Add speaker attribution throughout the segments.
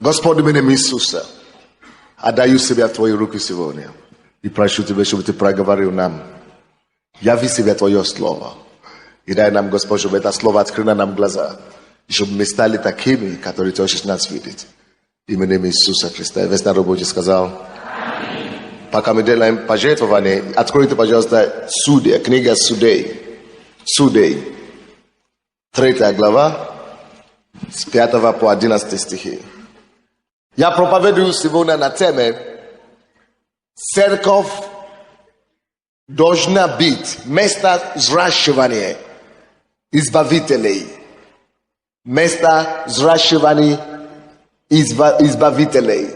Speaker 1: Господь, именем Иисуса, отдаю себя в Твои руки сегодня. И прошу Тебя, чтобы Ты проговорил нам. Яви себя Твое Слово. И дай нам, Господь, чтобы это Слово открыло нам глаза. И чтобы мы стали такими, которые Ты хочешь нас видеть. Именем Иисуса Христа. И весь народ Божий сказал. Пока мы делаем пожертвование, откройте, пожалуйста, Судья, книга Судей. Судей. 3 глава, с 5 по 11 стихи. Я проповедую сегодня на теме «Церковь должна быть место взращивания избавителей». Место взращивания избавителей.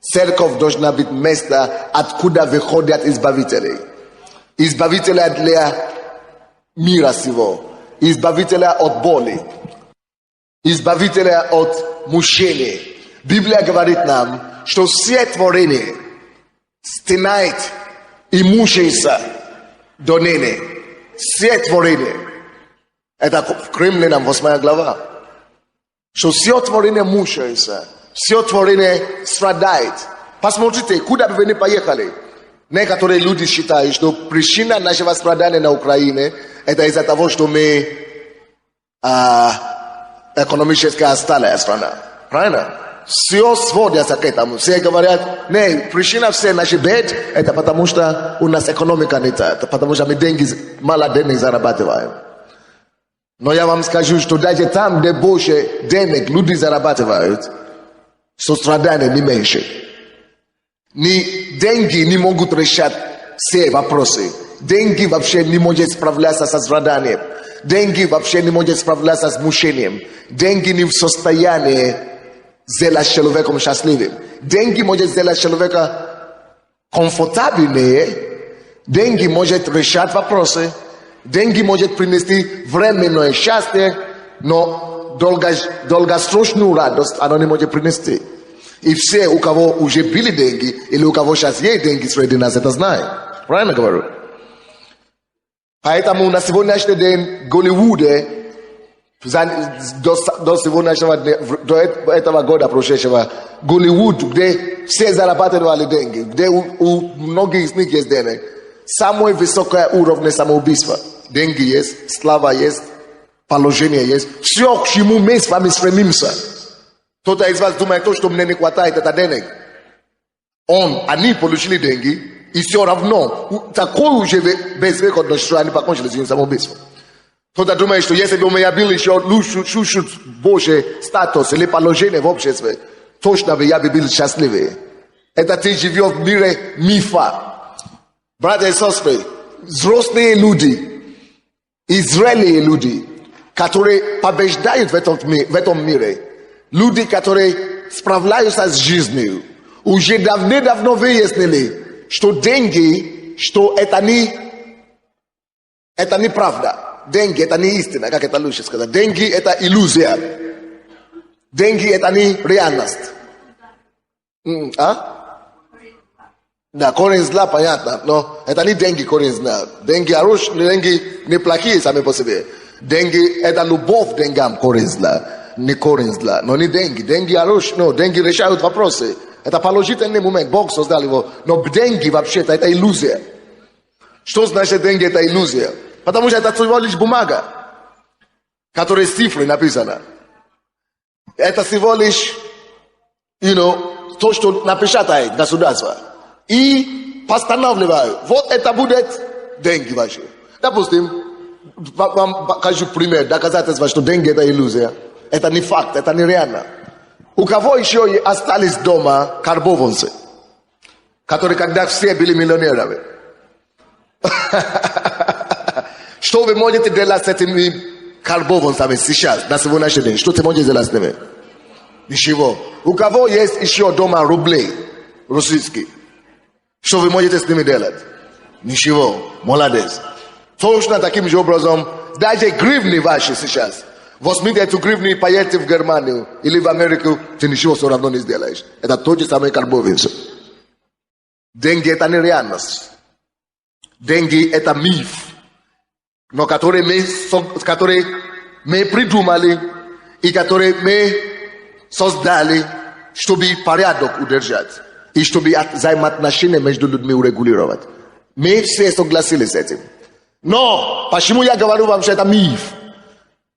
Speaker 1: Церковь должна быть место, откуда выходят избавители. Избавителя для мира сего. Избавителя от боли. Избавителя от мучения. Библия говорит нам, что все творения стенает и мучается до ныне. Все творения. Это в Римлянам 8 глава. Что все творения мучаются. Все творение страдает. Посмотрите, куда бы вы ни поехали. Некоторые люди считают, что причина нашего страдания на Украине это из-за того, что мы экономически отсталая страна. Правильно? Все сводятся к этому. Все говорят, не, причина всей нашей бед это потому, что у нас экономика не та. Это потому, что мы мало денег зарабатываем. Но я вам скажу, что даже там, где больше денег люди зарабатывают, сострадание не меньше. Деньги не могут решать все вопросы. Деньги вообще не могут справляться со страданием. Деньги вообще не могут справляться с мучением. Деньги не в состоянии сделать человеком счастливым. Деньги могут сделать человека комфортабельнее. Деньги могут решать вопросы. Деньги могут принести временное счастье, но долгосрочную радость оно не может принести. И все, у кого уже были деньги, или у кого сейчас есть деньги среди нас, это знают. Правильно говорю? Поэтому на сегодняшний день в Голливуде, до сегодняшнего дня, до этого года прошедшего, Голливуд, где все зарабатывали деньги, где у многих из них есть денег, самый высокий уровень самоубийства. Деньги есть, слава есть, положение есть. Все, к чему мы с вами стремимся. Кто-то из вас думает, то, что мне не хватает, это денег. Они получили деньги, и все равно, такой уже безвыходность, что они покончили с самоубийством. Кто-то думает, что если бы у меня был еще чуть-чуть больше статус или положение в обществе, точно бы я бы был счастливее. Это ты живешь в мире мифа. Братья и сестры, взрослые люди, зрелые люди, которые побеждают в этом мире, люди, которые справляются с жизнью, уже давно выяснили, что деньги, что это не правда. Деньги это не истина, как это лучше сказать. Деньги это иллюзия. Деньги это не реальность. Да, корень зла, понятно, но это не деньги корень зла. Деньги хорошие, деньги неплохие сами по себе. Деньги это любовь к деньгам корень зла. Не корень зла, но не деньги. Деньги хорошие, но деньги решают вопросы. Это положительный момент, Бог создал его. Но деньги вообще-то это иллюзия. Что значит деньги это иллюзия? Потому что это всего лишь бумага, которая с цифрой написана. Это всего лишь, то, что напечатает государство. И постанавливаю, вот это будет деньги ваши. Допустим, вам покажу пример, доказательство, что деньги это иллюзия. Это не факт, это не реально. У кого еще остались дома карбованцы, которые когда все были миллионерами? Что вы можете делать с этими карбованцами сейчас, на сегодняшний день? Что ты можешь делать с ними? Ничего. У кого есть еще дома рублей российские? Что вы можете с ними делать? Ничего. Молодец. Точно таким же образом, даже гривны ваши сейчас. Возьмите эту гривну и поедете в Германию или в Америку, ты ничего все равно не сделаешь. Это тот же самый карбованцы. Деньги это не реальность. Деньги это миф. Но которые мы придумали и которые мы создали чтобы порядок удержать. И чтобы взаимоотношения между людьми урегулировать. Мы все согласились с этим. Но почему я говорю вам, что это миф?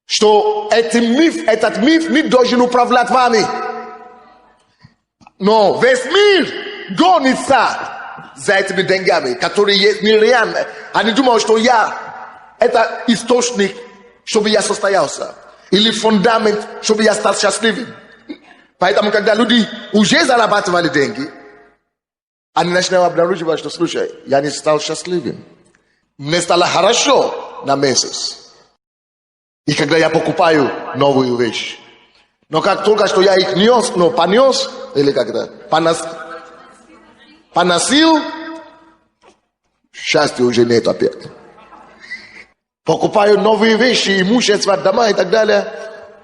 Speaker 1: Что этот миф не должен управлять вами. Но весь мир гонится за этими деньгами, которые есть нереальны. Они думают, что это источник, чтобы я состоялся. Или фундамент, чтобы я стал счастливым. Поэтому, когда люди уже зарабатывали деньги, они начинают обнаруживать, что, слушай, я не стал счастливым. Мне стало хорошо на месяц. И когда я покупаю новую вещь. Но как только что я их понес, или когда поносил, счастья уже нет опять. Покупаю новые вещи, имущество, дома и так далее.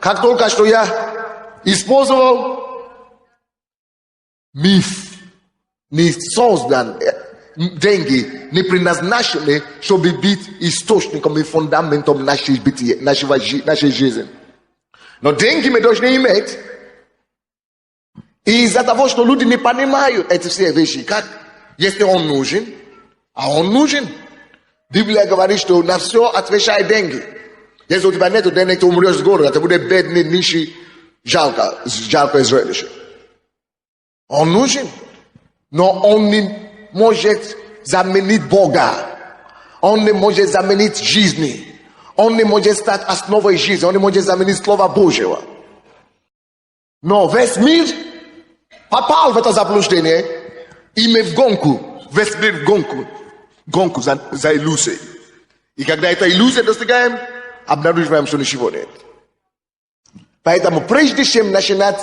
Speaker 1: Как только что я использовал, миф не создан, деньги не предназначены, чтобы быть источником и фундаментом нашей жизни. Но деньги мы должны иметь. И из-за того, что люди не понимают эти все вещи, как, если он нужен, а он нужен. Библия говорит, что на все отвечает деньги. Если у тебя нет денег, ты умрешь с голоду, ты будешь бедный, нищий, жалко зрелище. Он нужен, но он не может заменить Бога. Он не может заменить жизни. Он не может стать основой жизни. Он не может заменить Слово Божьего. Но весь мир попал в это заблуждение, и мы в гонку. Весь мир в гонку за иллюзией. И когда эта иллюзия достигаем, обнаруживаем, что ничего нет. Поэтому прежде чем начинать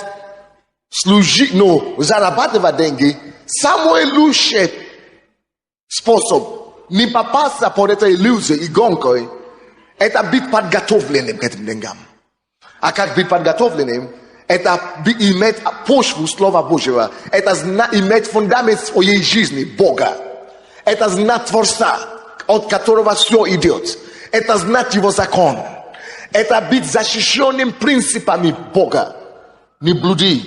Speaker 1: служить, зарабатывать деньги, самый лучший способ не попасться под этой иллюзией и гонкой, это быть подготовленным к этим деньгам. А как быть подготовленным? Это иметь почву Слова Божьего. Это иметь фундамент своей жизни, Бога. Это знать Творца, от которого все идет. Это знать Его закон. Это быть защищенным принципами Бога. Не блуди,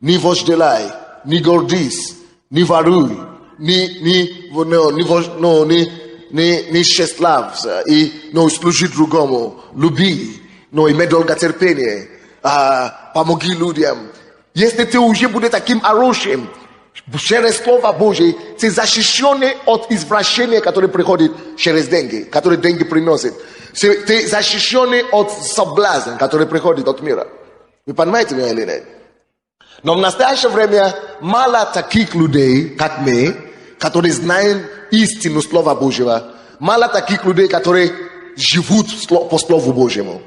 Speaker 1: не вожделяй, не гордись, не воруй, не тщеславься, и служи другому, люби, иметь долготерпение, помоги людям. Если ты уже будешь таким оружием, через Слово Божье, ты защищенный от извращения, которое приходит через деньги, которые деньги приносят. Ты защищенный от соблазна, который приходит от мира. Вы понимаете меня или нет? Но в настоящее время мало таких людей, как мы, которые знают истину Слова Божьего. Мало таких людей, которые живут по Слову Божьему.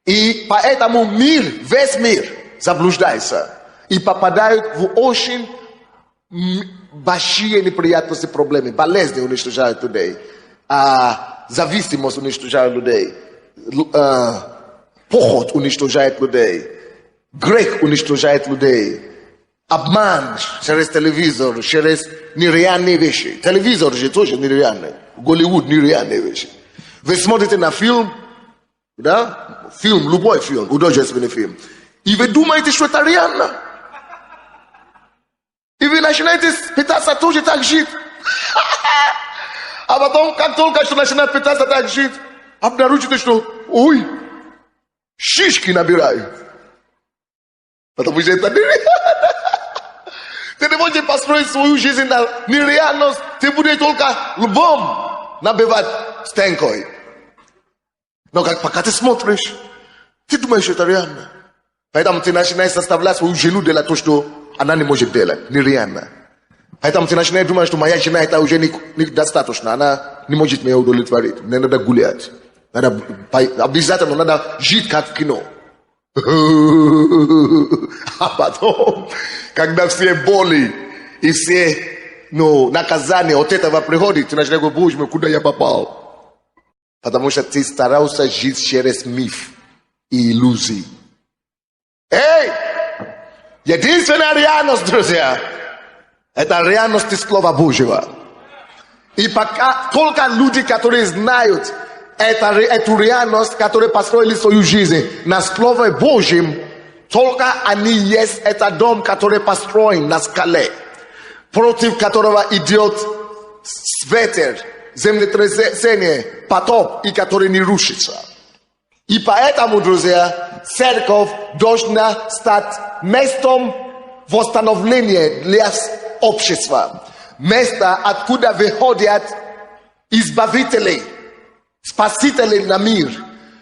Speaker 1: И поэтому весь мир заблуждается и попадают в очень большие неприятности, проблемы. Болезни уничтожают людей. Зависимость уничтожает людей. Похоть уничтожает людей. Грех уничтожает людей. Обман через телевизор, через нереальные вещи. Телевизор же тоже нереальный. Голливуд нереальные вещи. Вы смотрите на фильм, да? Фильм, любой фильм, художественный фильм. И вы думаете, что это реально. И вы начинаете пытаться тоже так жить. А потом, как только что начинает пытаться так жить, обнаружите, что, шишки набирают. Потому что это нереально. Ты не можешь построить свою жизнь на нереальность. Ты будешь только лбом набивать стенкой. Но пока ты смотришь, ты думаешь, что это реально. Поэтому ты начинаешь составлять свою жену для того, что она не может делать. Нереально. Поэтому ты начинаешь думать, что моя жена это уже недостаточно. Она не может меня удовлетворить. Мне надо гулять. Обязательно надо жить как в кино. А потом, когда все боли и все наказания от этого приходят, ты начинаешь говорить, Боже мой, куда я попал? Потому что ты старался жить через миф и иллюзии. Единственная реальность, друзья, это реальность Слова Божьего. И пока только люди, которые знают эту реальность, которые построили свою жизнь на Слове Божьем, Только они есть этот дом, который построен на скале, против которого идет ветер, землетрясение, потоп, и который не рушится. И поэтому, друзья, церковь должна стать местом восстановления для общества. Место, откуда выходят избавители, спасители на мир,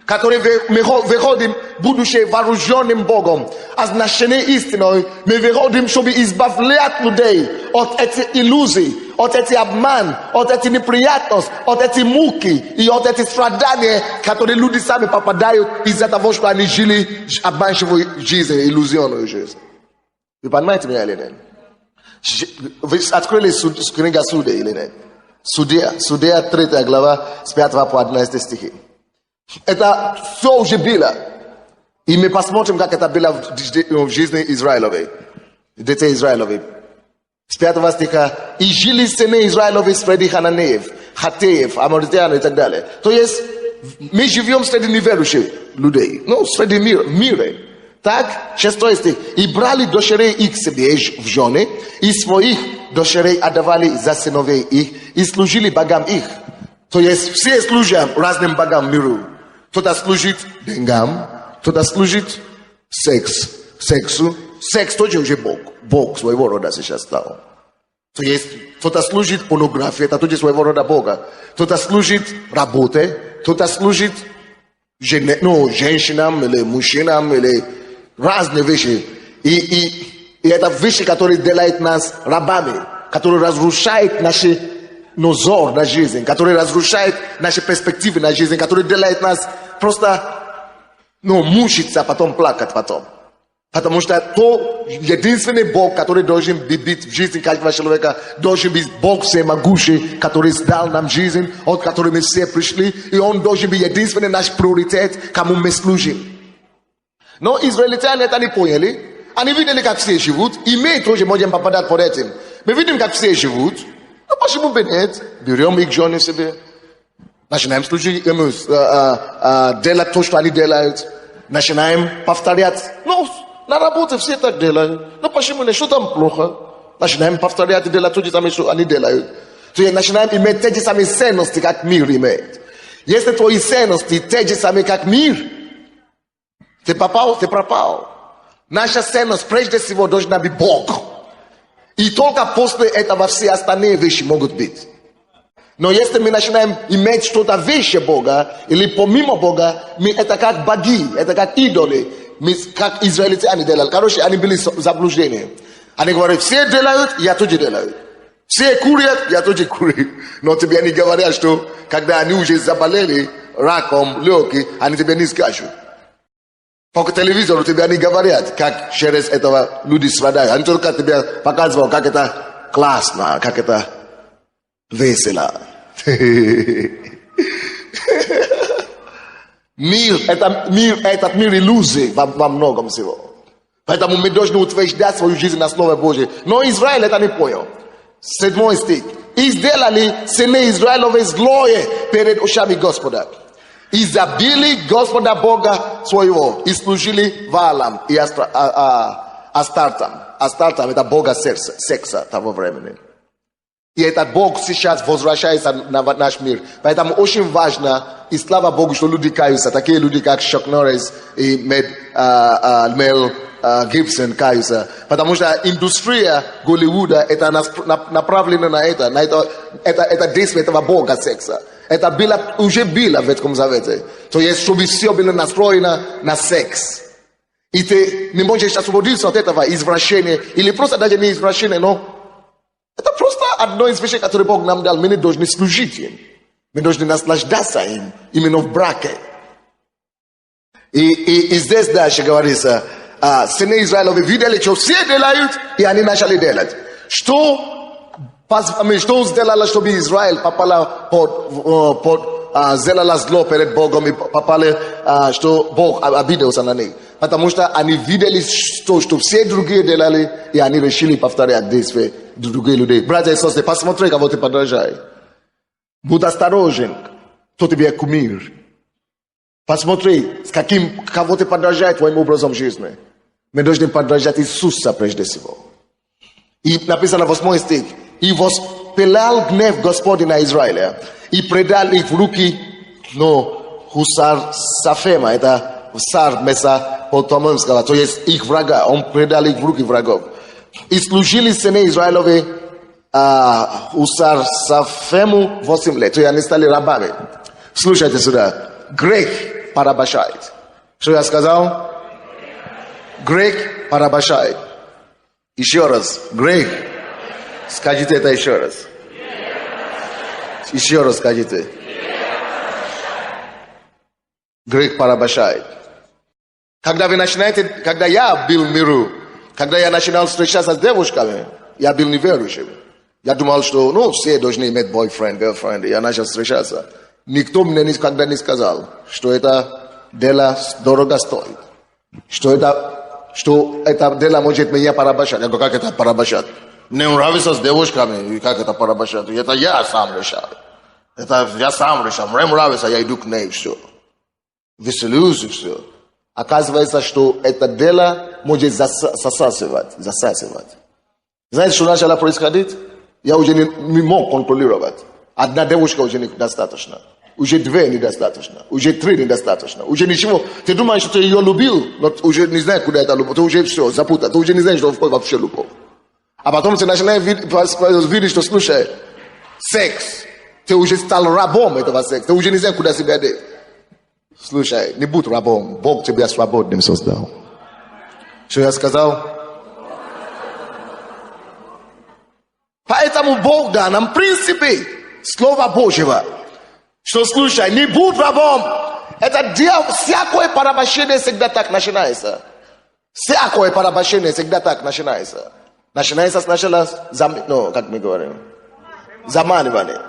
Speaker 1: которые выходим, будучи вооруженным Богом, оснащены истиной, мы выходим, чтобы избавлять людей от этих иллюзий, от этих обман, от этих неприятностей, от этих муки и от этих страданий, которые люди сами попадают из-за того, что они жили обманчивую жизнь, иллюзионную жизнь. Вы понимаете меня или нет? Вы открыли книга Судей или нет? Судья 3 глава с 5 по 11 стихи. Это все уже было. И мы посмотрим, как это было в жизни Израилевой, детей Израилевой. С 5 стиха. И жили сыны Израилевы среди Хананеев, Хатеев, Аморитян и так далее. То есть мы живем среди неверующих людей. Ну, среди мира. Так, 6 стих. И брали дочерей их себе в жены, и своих дочерей отдавали за сыновей их, и служили богам их. То есть все служат разным богам миру. Кто-то служит деньгам, кто-то служит сексу. Секс тоже уже Бог. Бог своего рода сейчас стал. То есть кто-то служит порнографии, это тоже своего рода Бога. Кто-то служит работе, кто-то служит женщинам или мужчинам, или разные вещи. И это вещи, которые делают нас рабами, которые разрушают наши взор на жизнь, которые разрушают наши перспективы на жизнь, которые делают нас просто мучиться, потом плакать потом. Потому что то единственный Бог, который должен быть в жизни каждого человека, должен быть Бог всемогущий, который дал нам жизнь, от которой мы все пришли, и Он должен быть единственный наш приоритет, кому мы служим. Но израильтяне это не поняли. Они видели, как все живут, и мы тоже можем попадать под этим. Мы видим, как все живут. Ну почему бы нет? Берем их жены себе. Начинаем служить, делать то, что они делают. Начинаем повторять. На работе все так делают. Ну почему нет? Что там плохо? Начинаем повторять и делать то же самое, что они делают. То есть начинаем иметь те же самые ценности, как мир имеет. Если твои ценности те же самые, как мир, ты пропал. Наша ценность прежде всего должна быть Бог. И только после этого все остальные вещи могут быть. Но если мы начинаем иметь что-то выше Бога, или помимо Бога, это как боги, это как идолы, как израильтяне делали. Короче, они были в заблуждении. Они говорят, все делают, я тоже делаю. Все курят, я тоже курю. Но тебе не говорят, что когда они уже заболели раком легких, они тебе не скажут. По телевизору тебе не говорят, как через этого люди страдают. Они только тебе показывают, как это классно, как это весело. Этот мир иллюзий во многом всего. Поэтому мы должны утверждать свою жизнь на Слове Божье. Но Израиль это не понял. 7 стих. И сделали сыны Израилевы злое перед ушами Господа. И забили Господа Бога своего. И служили Ваалам и Астартам. Астартам это Бога секса того времени. И этот Бог сейчас возвращается на наш мир. Поэтому очень важно, и слава Богу, что люди каются. Такие люди, как Шок Норрис и Мел Гибсон каются. Потому что индустрия Голливуда это направлена на это действие этого Бога секса. Это было, уже было в Ветхом Завете. То есть, чтобы все было настроено на секс. И ты не можешь освободиться от этого извращения. Или просто даже не извращение, но это просто одно из вещей, которые Бог нам дал. Мы не должны служить им. Мы должны наслаждаться им. Именно в браке. И здесь дальше говорится, сыны Израилевы видели, что все делают, и они начали делать. Что сделало, чтобы Израиль попала сделала зло перед Богом и попали, что Бог обиделся на них? Потому что они видели, что все другие делали, и они решили повторять действия других людей. Братья и сестры, посмотри, кого ты подражаешь. Будь осторожен, кто тебе кумир. Посмотри, кого ты подражаешь твоим образом жизни. My должны подражать Иисуса прежде всего. И написано в 8 стих. И воспылал гнев Господень на Израиля, и предал их в руки, Хусар Сафема, это царь Месопотамского, то есть их врага, он предал их в руки врагов. И служили сыны Израилевы Хусар Сафему 8 лет, то есть они стали рабами. Слушайте сюда, грех порабощает. Что я сказал? Грех порабощает. Еще раз, грех. Скажите это еще раз. Еще раз скажите. Грех порабощает. Когда вы начинаете, когда я был в миру, когда я начинал встречаться с девушками, я был неверующим. Я думал, что, все должны иметь бойфренд, girlfriend. Я начал встречаться. Никто мне никогда не сказал, что это дело дорого стоит. Что это дело может меня порабощать. Я говорю, как это порабощать? Мне нравится с девушками, и как это порабощать? Это я сам решаю. Это я сам решаю. Мне нравится, я иду к ней, все. Веселюсь, и все. Оказывается, что это дело может засасывать. Знаете, что начало происходить? Я уже не мог контролировать. Одна девушка уже недостаточно. Уже 2 недостаточно. Уже 3 недостаточно. Уже ничего. Ты думаешь, что ты ее любил, но уже не знаешь, куда это любовь. Ты уже все запутал. Ты уже не знаешь, что вообще любовь. А потом ты начинаешь видеть, что, слушай, секс. Ты уже стал рабом этого секса. Ты уже не знаешь, куда себя деть. Слушай, не будь рабом. Бог тебя свободным создал. Что я сказал? Поэтому Бог дал нам принципы Слова Божьего. Что, слушай, не будь рабом. Это всякое порабощение всегда так начинается. Всякое порабощение всегда так начинается. Начинается сначала, как мы говорим, заманивание.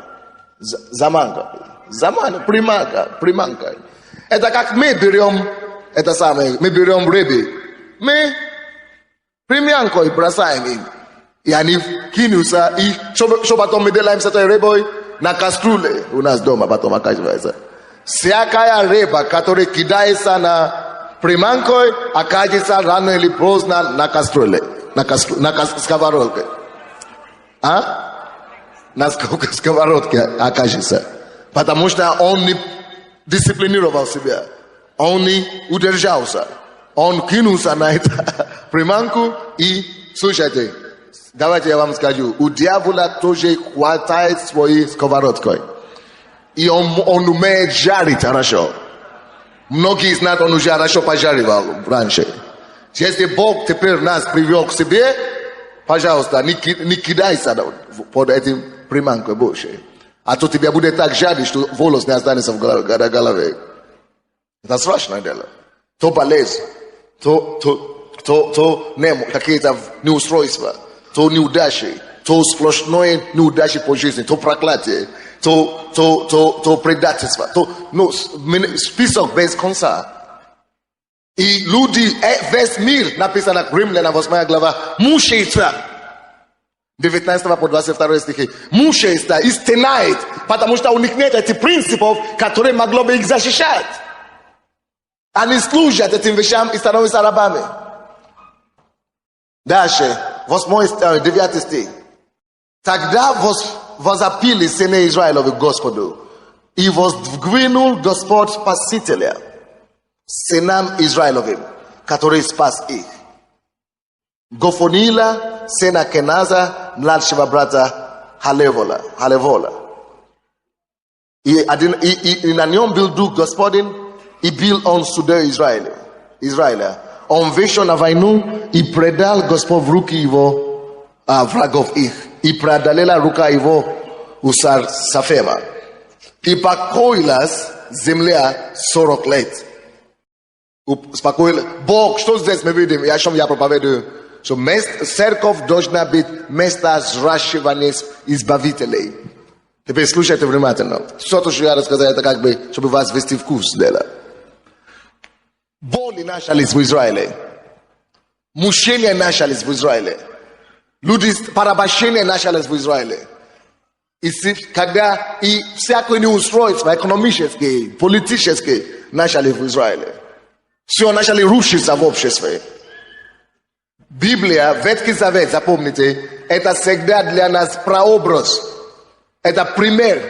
Speaker 1: Приманка. Это как мы берем, мы берем рыбы. Мы приманкой бросаем им. И они кинутся, и что потом мы делаем с этой рыбой? На кастрюле у нас дома потом оказывается. Всякая рыба, которая кидается на приманкой, окажется рано или поздно на кастрюле. На сковородке. На сковородке окажется. Потому что он не дисциплинировал себя. Он не удержался. Он кинулся на эту приманку и, слушайте, давайте я вам скажу, у дьявола тоже хватает своей сковородкой. И он умеет жарить хорошо. Многие из нас он уже хорошо пожаривал раньше. Если Бог теперь нас привел к себе, пожалуйста, не кидайся под этим приманкой больше. А то тебя будет так жарить, что волос не останется в голове. Это страшное дело. То болезнь, то какие-то неустройства, то неудачи, то сплошное неудачи по жизни, то проклятие, то предательство, список без конца. И люди, весь мир, написано в Римлянам 8 глава, мучается. 19 по 22 стихи. Мучается и стенает, потому что у них нет этих принципов, которые могло бы их защищать. Они служат этим вещам и становятся рабами. Дальше, 9 стих. Тогда возопили сыны Израилевы Господу, и воздвигнул Господь Спасителя сынам Израилевым, который спас их. Гофонила, сына Кеназа, младшего брата Халевола. И на нем был дух Господень, и был он судьей Израиля. Он вышел на войну и предал Господь в руки его врагов их. И преодолела рука его Усар Сафема. И покоилась земля 40 лет. Бог, что здесь мы видим, о чем я проповедую, что церковь должна быть место взращивания избавителей. Теперь слушайте внимательно. Все то, что я рассказал, это как бы, чтобы вас ввести в курс дела. Боли начались в Израиле. Мучения начались в Израиле. Люди порабощения начались в Израиле. И когда и всякое неустройство экономическое, политическое начали в Израиле. Все начали рушиться в обществе. Biblia, ветки завет, запомните, это всегда для нас прообраз. Это пример,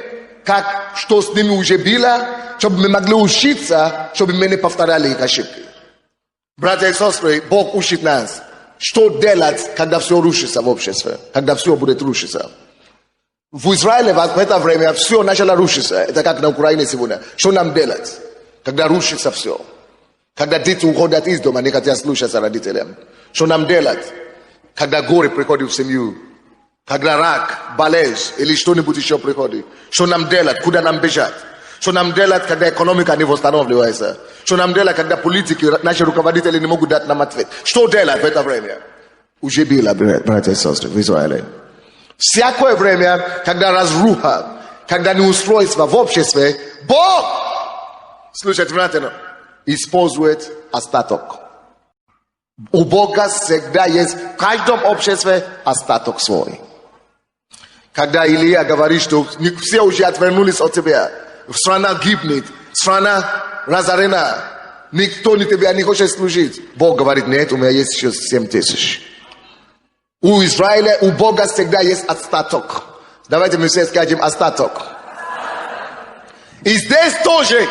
Speaker 1: как, что с ними уже было, чтобы мы могли учиться, чтобы мы не повторяли их ошибки. Братья и сестры, Бог учит нас, что делать, когда все рушится в обществе, когда все будет рушиться. В Израиле в это время все начало рушиться. Это как на Украине сегодня. Что нам делать, когда рушится все? Когда дети уходят из дома, не хотят слушаться родителям. Что нам делать, когда горе приходит в семью? Когда рак, болезнь или что-нибудь еще приходит? Что нам делать, куда нам бежать? Что нам делать, когда экономика не восстанавливается? Что нам делать, когда политики, наши руководители не могут дать нам ответ? Что делать в это время? Уже было, братья и сестры, в Израиле. Всякое время, когда разруха, когда неустройство в обществе, Бог, слушайте внимательно, использует остаток. У Бога всегда есть в каждом обществе остаток свой. Когда Илия говорит, что все уже отвернулись от тебя, страна гибнет, страна разорена, никто тебя не хочет служить. Бог говорит, нет, у меня есть еще 7000. У Израиля, у Бога всегда есть остаток. Давайте мы все скажем остаток. И здесь тоже,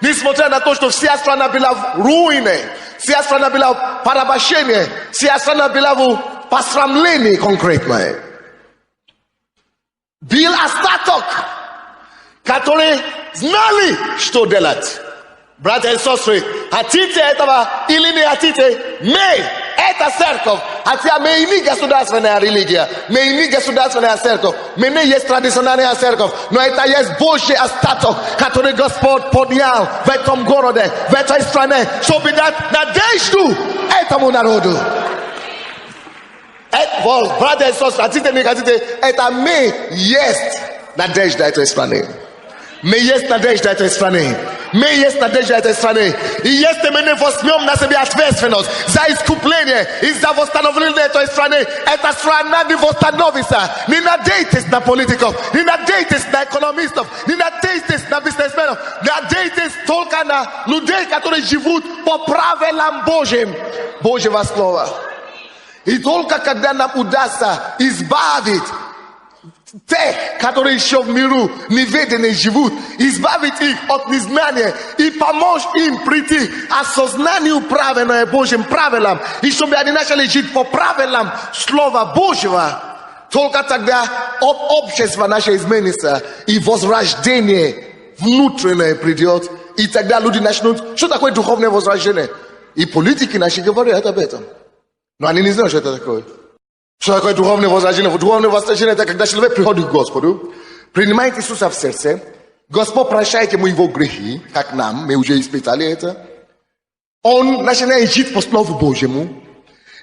Speaker 1: несмотря на то, что вся страна была в руине, вся страна была в порабощении, вся страна была в посрамлении конкретно, был остаток, которые знали, что делать. Братья и сестры, хотите этого или не хотите, мы, это церковь, хотя мы не государственная религия, мы не государственная церковь, мы не есть традиционная церковь, но это есть Божий остаток, который Господь поднял в этом городе, в этой стране, чтобы дать надежду этому народу. Братья и сестры, хотите, не хотите, это мы есть надежда этой страны. Мы есть надежда этой страны. Мы есть надежда этой страны. И если мы не возьмем на себя ответственность за искупление и за восстановление этой страны, эта страна не восстановится. Не надейтесь на политиков, не надейтесь на экономистов, не надейтесь на бизнесменов. Надейтесь только на людей, которые живут по правилам Божьим, Божьего Слова. И только когда нам удастся избавить тех, которые еще в миру неведенные живут, избавить их от незнания и помочь им прийти к осознанию правильного Божьим правилам, и чтобы они начали жить по правилам Слова Божьего, только тогда общество наше изменится, и возрождение внутреннее придет, и тогда люди начнут, что такое духовное возрождение? И политики наши говорят об этом. Но они не знают, что это такое. Что такое духовное возрождение? Духовное возрождение — это когда человек приходит к Господу, принимает Иисуса в сердце, Господь прощает ему его грехи, как нам, мы уже испытали это. Он начинает жить по Слову Божьему.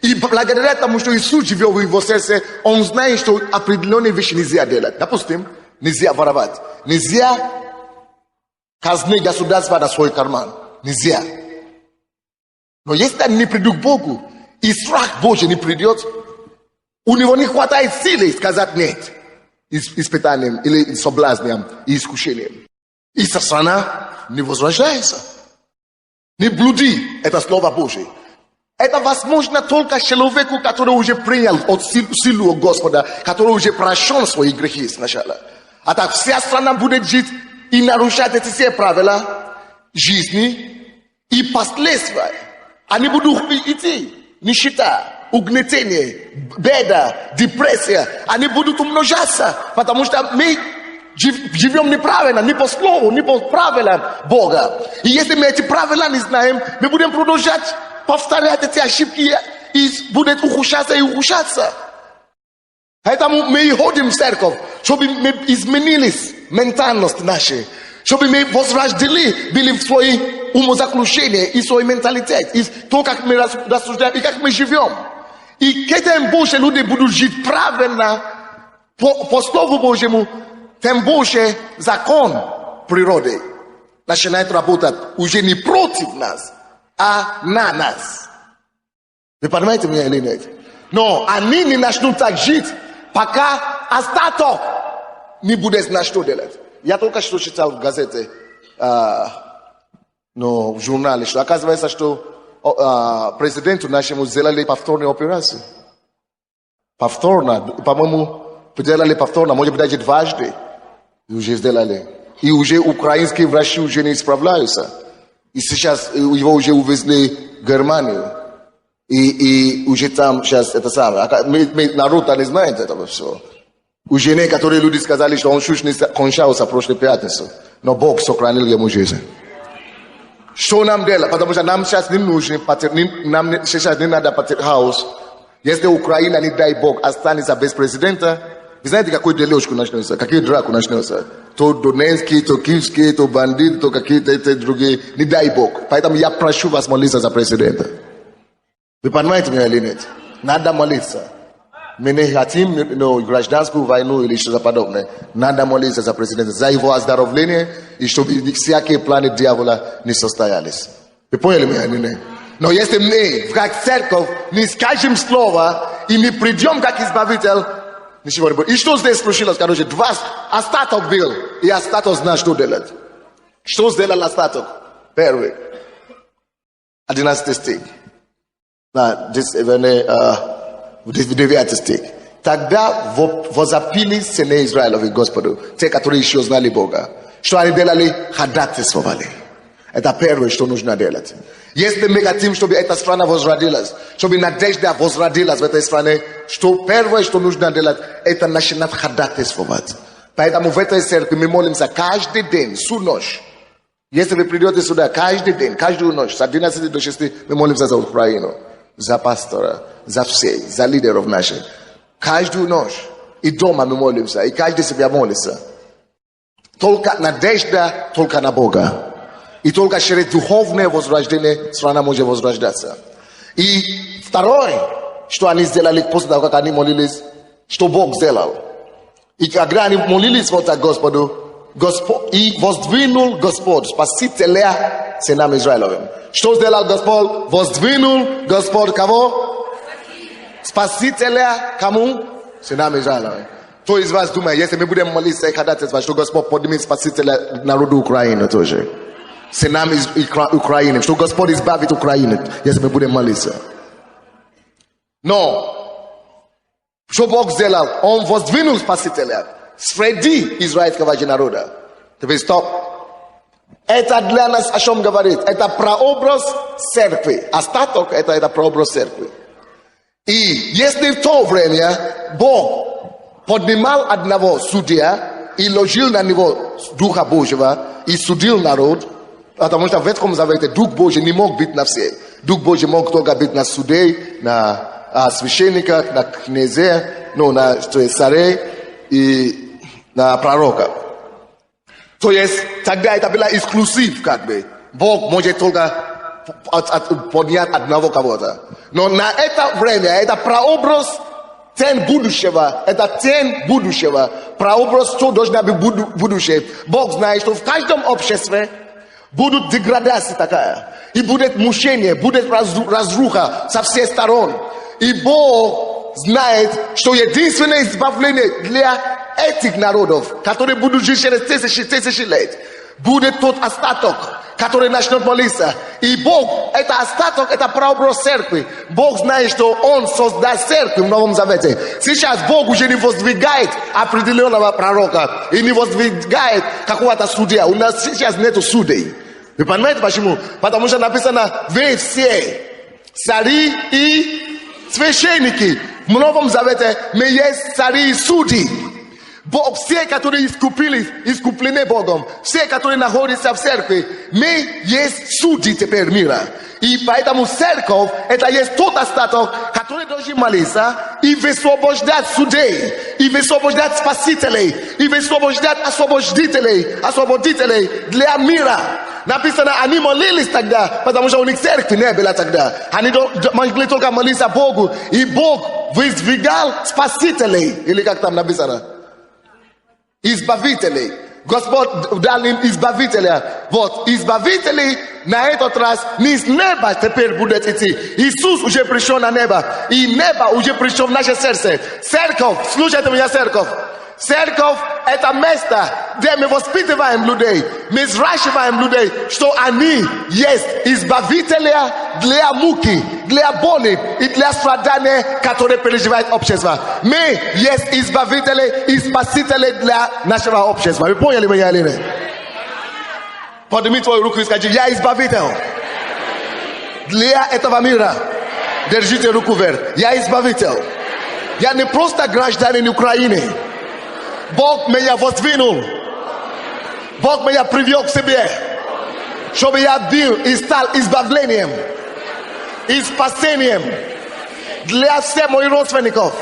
Speaker 1: И благодаря тому, что Иисус живет в его сердце, он знает, что определенные вещи нельзя делать. Допустим, нельзя воровать, нельзя казнить государство на свой карман. Нельзя. Но если они не придут к Богу, и страх Божий не придет, у него не хватает силы сказать нет испытаниям или соблазням и искушениям. И страна не возрождается. Не блуди, это Слово Божие. Это возможно только человеку, который уже принял силу от Господа, который уже прощен свои грехи сначала. А так вся страна будет жить и нарушать эти все правила жизни и последствия. Они будут идти. Нищета, угнетение, беда, депрессия, они будут умножаться, потому что мы живем неправильно, не по слову, не по правилам Бога. И если мы эти правила не знаем, мы будем продолжать повторять эти ошибки, и будет ухудшаться и ухудшаться. Поэтому мы и ходим в церковь, чтобы мы изменились ментальность наша, чтобы мы возрождали были в свои умозаключения и свой менталитет, и то, как мы рассуждаем, и как мы живем. И тем больше люди будут жить правильно по Слову Божьему, тем больше закон природы начинает работать уже не против нас, а на нас. Вы понимаете меня или нет? Но они не начнут так жить, пока остаток не будет знать, что делать. Я только что читал в газете, в журнале, что оказывается, что prezydentu naszemu zelali powtórne operacje. Powtórna, по-моему, делали повторно, может быть, даже дважды. И уже сделали. И уже украинские врачи уже не справляются. И сейчас его уже увезли в Германию. И уже там сейчас это самое. Народ-то не знает этого всего. Уже некоторые люди сказали, что он чуть не кончался в прошлую пятницу. Но Бог сохранил ему жизнь. Что нам делать? Потому что нам сейчас не нужно, нам сейчас не надо хаос. Если Украина, не дай Бог, останется без президента, вы знаете, какой дележку начнется, какие драку начнется? То Донецкий, то Киевский, то бандит, то какие-то другие. Не дай Бог. Поэтому я прошу вас молиться за президента. Вы понимаете меня или нет? Надо молиться. Мы не хотим гражданскую войну или что-то подобное. Надо молиться за президента, за его оздоровление, и чтобы всякие планы дьявола не состоялись. Вы поняли меня или нет? Но если мы, как церковь, не скажем слово и не придем как избавитель, ничего не будет. И что здесь случилось, короче? Два остаток был, и остаток знает, что делать. Что сделал остаток? Первый. 11 стих. 9 стих. Тогда возопили сыны Израилеви Господу, те, которые еще знали Бога. Что они делали? Ходатайствовали. Это первое, что нужно делать. Если мы хотим, чтобы эта страна возродилась, чтобы надежда возродилась в этой стране, что первое, что нужно делать, это начинать ходатайствовать. Поэтому в этой церкви мы молимся каждый день, всю ночь. Если вы придете сюда каждый день, каждую ночь, с 11 до 6, мы молимся за Украину, за пастора, за всех, за лидеров наших. Каждую ночь. И дома мы молимся, и каждый себя молится. Только надежда, только на Бога. И только через духовное возрождение страна может возрождаться. И второе, что они сделали после того, как они молились, что Бог сделал. И когда они молились вот к Господу, и воздвинул Господь, Спасителя сынам Израилевым. Что сделал Господь? Воздвинул Господь кого? Спасителя кому? Сынам Израилевым. Кто из вас думает, если мы будем молиться и ходатайствовать, что Господь поднимет Спасителя народу Украины тоже? Сынам Украины, что Господь избавит Украину, если мы будем молиться. Но, что Бог сделал? Он воздвинул Спасителя среди израильского народа. Теперь стоп. Это для нас о чем говорит? Это прообраз церкви. Остаток это прообраз церкви. И если в то время Бог поднимал одного судья и ложил на него Духа Божьего и судил народ, потому что в Ветхом Завете Дух Божий не мог быть на всех. Дух Божий мог только быть на судей, на священниках, на князей, на царей и на пророков. То есть тогда это было эксклюзив, как бы. Бог может только поднять одного кого-то. Но на это время, это прообраз тень будущего, это тень будущего. Прообраз, что должно быть будущее. Бог знает, что в каждом обществе будут деградации такая. И будет мучение, будет разруха со всех сторон. И Бог знает, что единственное избавление для этих народов, которые будут жить через тысячи лет, будет тот остаток, который начнет молиться. И Бог, это остаток, это прообраз церкви. Бог знает, что Он создаст церковь в Новом Завете. Сейчас Бог уже не воздвигает определенного пророка и не воздвигает какого-то судья. У нас сейчас нету судей. Вы понимаете почему? Потому что написано: вы все цари и священники. В Новом Завете мы есть цари и судьи. Бог, все, которые искуплены Богом, все, которые находятся в церкви, мы есть судьи теперь мира. И поэтому церковь, это есть тот остаток, который должен молиться и высвобождать судей, и высвобождать спасителей, и высвобождать освободителей для мира. Написано, они молились тогда, потому что у них церкви не было тогда. Они могли только молиться Богу, и Бог воздвигал спасителей, или как там написано? Избавителей. Господь дал им избавителя. Вот, избавители на этот раз не с неба теперь будут идти. Иисус уже пришел на небо. И небо уже пришло в наше сердце. Церковь, слушайте меня, церковь. Церковь – это место, где мы воспитываем людей, мы взращиваем людей, что они есть избавители для муки, для боли и для страдания, которые переживает общество. Мы есть избавители и спасители для нашего общества. Вы поняли меня или нет? Подними твою руку и скажи: я избавитель для этого мира. Держите руку вверх. Я избавитель. Я не просто гражданин Украины. Бог меня воздвинул. Бог меня привел к себе, чтобы я был и стал избавлением и спасением для всех моих родственников,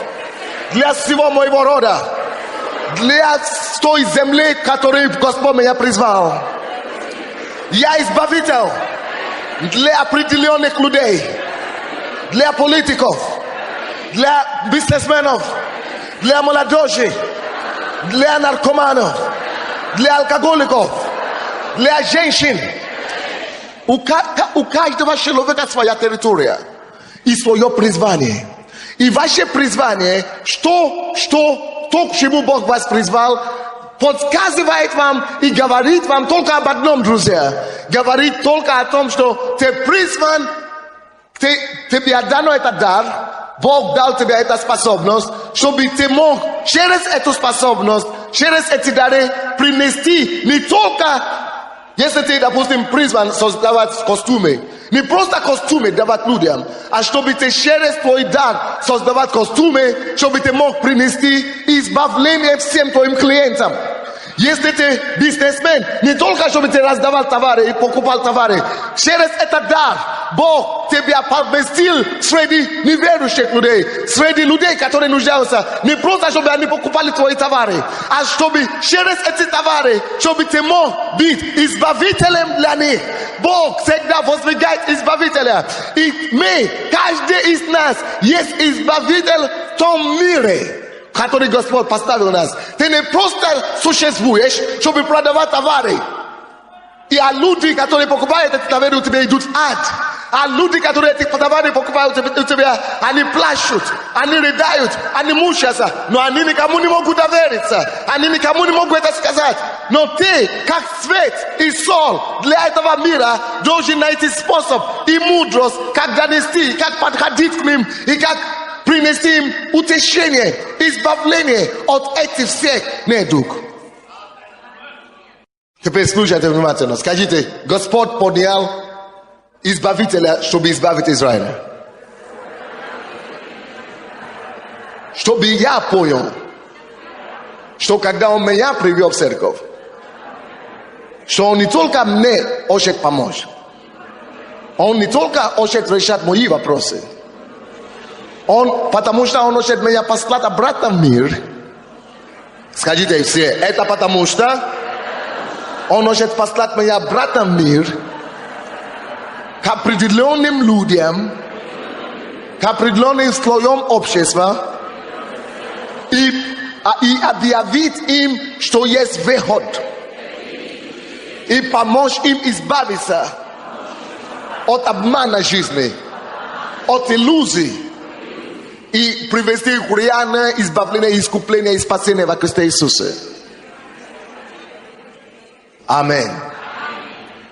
Speaker 1: для всего моего рода, для той земли, которой Господь меня призвал. Я избавитель для определенных людей, для политиков, для бизнесменов, для молодежи, для наркоманов, для алкоголиков, для женщин. У каждого человека своя территория и свое призвание. И ваше призвание, то, к чему Бог вас призвал, подсказывает вам и говорит вам только об одном, друзья. Говорит только о том, что ты призван, тебе дано этот дар, Бог дал тебе эту способность, чтобы ты мог через эту способность, через эти дары принести не только, если ты, допустим, призван создавать костюмы, не просто костюмы давать людям, а чтобы ты через твой дар создавать костюмы, чтобы ты мог принести избавление всем твоим клиентам. Если ты бизнесмен, не только чтобы ты раздавал товары и покупал товары, через этот дар Бог тебя поместил среди неверующих людей, среди людей, которые нуждаются, не просто чтобы они покупали твои товары, а чтобы через эти товары, чтобы ты мог быть избавителем для них. Бог всегда воздвигает избавителя. И мы, каждый из нас, есть избавитель в том мире, который Господь поставил нас. Ты не просто существуешь, чтобы продавать товары. И люди, которые покупают эти товары, у тебя идут в ад. А люди, которые эти товары покупают у тебя, они плачут, они рыдают, они мучаются. Но они никому не могут довериться. Они никому не могут это сказать. Но ты, как свет и соль для этого мира, должен найти способ и мудрость, как донести, как подходить к ним и как принести им утешение, избавление от этих всех недуг. Теперь слушайте внимательно. Скажите: Господь поднял избавителя, чтобы избавить Израиль. Чтобы я понял, что когда Он меня привел в церковь, что Он не только мне хочет помочь, Он не только хочет решать мои вопросы, потому что Он хочет меня послать обратно в мир. Скажите все: это потому что Он хочет послать меня обратно в мир к определенным людям, к определенным слоям общества и объявить им, что есть выход, и помочь им избавиться от обмана жизни, от иллюзий, и привести их в реальное избавление, искупление и спасение во Христе Иисусе. Аминь.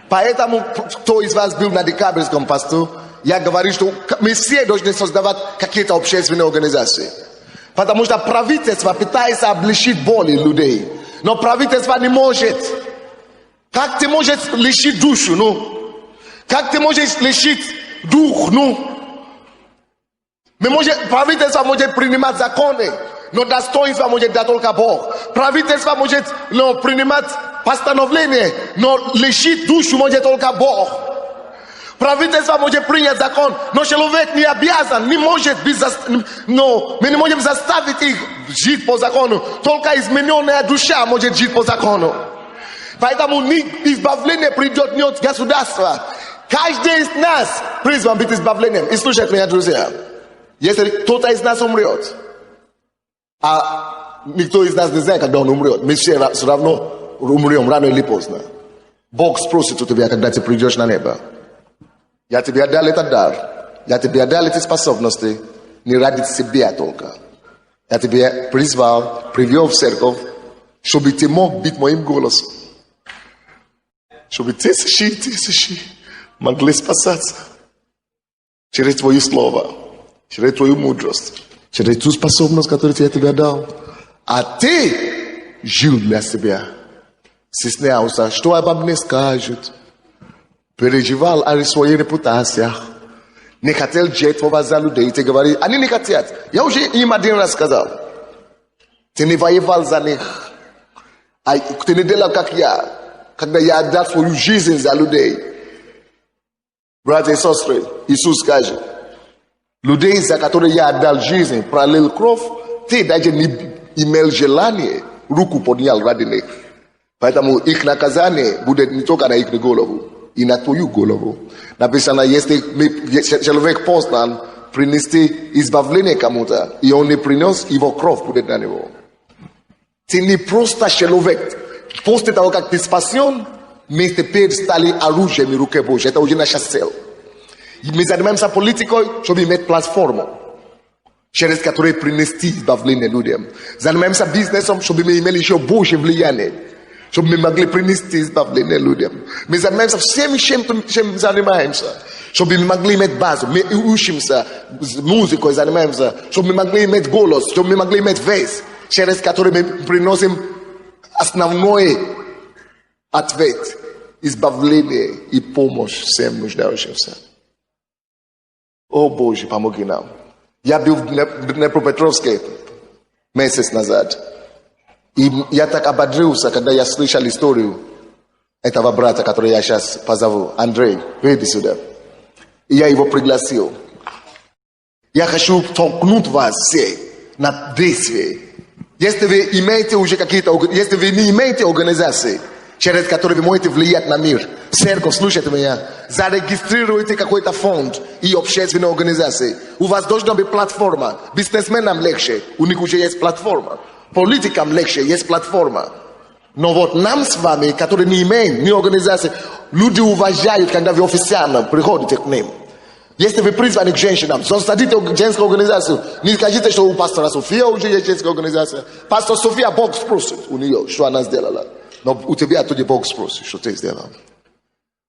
Speaker 1: Поэтому, кто из вас был на декабрьском посту, я говорю, что мы все должны создавать какие-то общественные организации. Потому что правительство пытается облегчить боли людей. Но правительство не может. Как ты можешь лишить душу? Как ты можешь лишить дух? Правительство может принимать законы, но достоинство может дать только Бог. Правительство может принимать постановление, но лишить душу может только Бог. Правительство может принять закон, но человек не обязан, не может быть, мы не можем заставить их жить по закону. Только измененная душа может жить по закону. Поэтому избавление придет не от государства. Каждый из нас призван быть избавлением. И слушайте меня, друзья. Если кто-то из нас умрет, а никто из нас не знает, когда он умрет, мы все равно умрем рано или поздно. Бог спросит у тебя, когда ты придешь на небо: я тебе отдал этот дар, я тебе отдал эти способности не ради себя только, Я тебя призвал, привел в церковь, чтобы ты мог быть моим голосом. Чтобы тысячи могли спасаться через Твое Слово, через Твою мудрость, через ту способность, которую я тебе дал. А ты жил для себя. Стеснялся, что обо мне скажут. Переживал о своей репутации. Не хотел жертвовать за людей. Ты говоришь, они не хотят. Я уже им один раз сказал. Ты не воевал за них. Ты не делал, как я. Когда я отдал свою жизнь за людей. Братья и сестры, Иисус скажет, людей, за которые я отдал жизнь, пролил кровь, ты даже не имел желания руку поднял ради них. Поэтому их наказание будет не только на их голову, и на твою голову. Написано, если человек послан принести избавление кому-то, и он не принес, его кровь будет на него. Ты не просто человек. После того, как ты спасен, мы теперь стали оружием в руке Божьей. Это уже наша цель. Мы занимаемся политикой, чтобы иметь платформу, через которую принести избавление людям. Занимаемся бизнесом, чтобы мы имели еще Божье влияние, чтобы мы могли принести избавление людям. Мы занимаемся всем, чем занимаемся, чтобы мы могли иметь базу. Мы учимся музыкой, занимаемся, чтобы мы могли иметь голос, чтобы мы могли иметь вес, через который мы приносим основной ответ, избавление и помощь всем нуждающимся. О Боже, помоги нам. Я был в Днепропетровске месяц назад. И я так ободрился, когда я слышал историю этого брата, который я сейчас позову, Андрей, выйди сюда. И я его пригласил. Я хочу толкнуть вас все на действие. Если вы имеете уже какие-то, если вы не имеете организации, через которые вы можете влиять на мир, церковь, слушайте меня, зарегистрируйте какой-то фонд и общественные организации. У вас должна быть платформа. Бизнесменам легче, у них уже есть платформа. Политикам легче, есть платформа. Но вот нам с вами, которые не имеем ни организации, люди уважают, когда вы официально приходите к ним. Если вы призваны к женщинам, создадите женскую организацию. Не скажите, что у пастора София уже есть женская организация. Пастор София, Бог спросит у нее, что она сделала. Но у тебя оттуда Бог спросит, что ты сделал.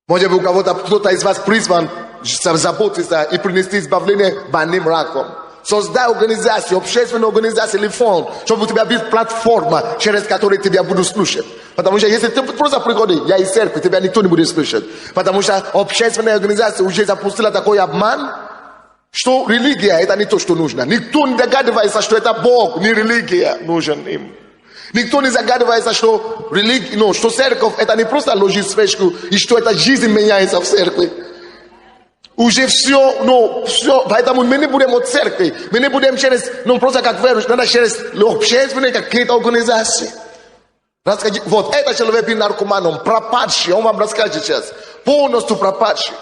Speaker 1: Может быть, у кого-то, кто-то из вас призван заботиться и принести избавление больным раком. Создай организацию, общественную организацию или фонд, чтобы у тебя была платформа, через которую тебя будут слушать. Потому что если ты просто приходишь, я из церкви, тебя никто не будет слушать. Потому что общественная организация уже запустила такой обман, что религия это не то, что нужно. Никто не догадывается, что это Бог, не религия нужен им. Никто не загадывается, что религия, что церковь это не просто ложить свечку, и что эта жизнь меняется в церкви. Уже все, поэтому мы не будем от церкви, мы не будем через, просто как верующие, надо через общественные какие-то организации. Расскажи, вот этот человек был наркоманом, пропадший, он вам расскажет сейчас, полностью пропадший.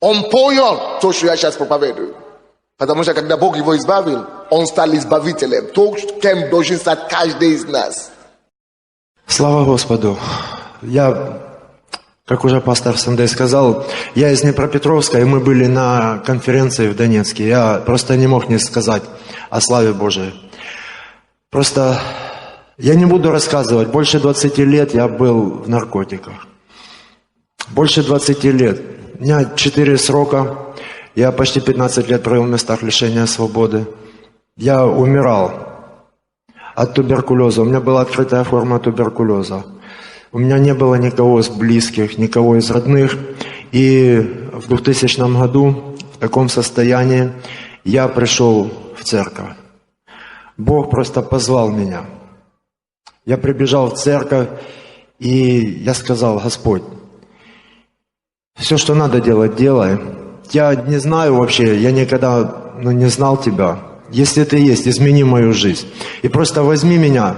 Speaker 1: Он понял то, что я сейчас проповедую. Потому что когда Бог его избавил, он стал избавителем, то, кем должен стать каждый из нас.
Speaker 2: Слава Господу! Я, как уже пастор Сандей сказал, я из Днепропетровска, и мы были на конференции в Донецке. Я просто не мог не сказать о славе Божией. Просто я не буду рассказывать. Больше 20 лет я был в наркотиках. Больше 20 лет. У меня 4 срока. Я почти 15 лет провел в местах лишения свободы. Я умирал от туберкулеза. У меня была открытая форма туберкулеза. У меня не было никого из близких, никого из родных. И в 2000 году в таком состоянии я пришел в церковь. Бог просто позвал меня. Я прибежал в церковь, и я сказал: Господь, все, что надо делать, делай. Я не знаю вообще, я никогда не знал Тебя. Если Ты есть, измени мою жизнь. И просто возьми меня.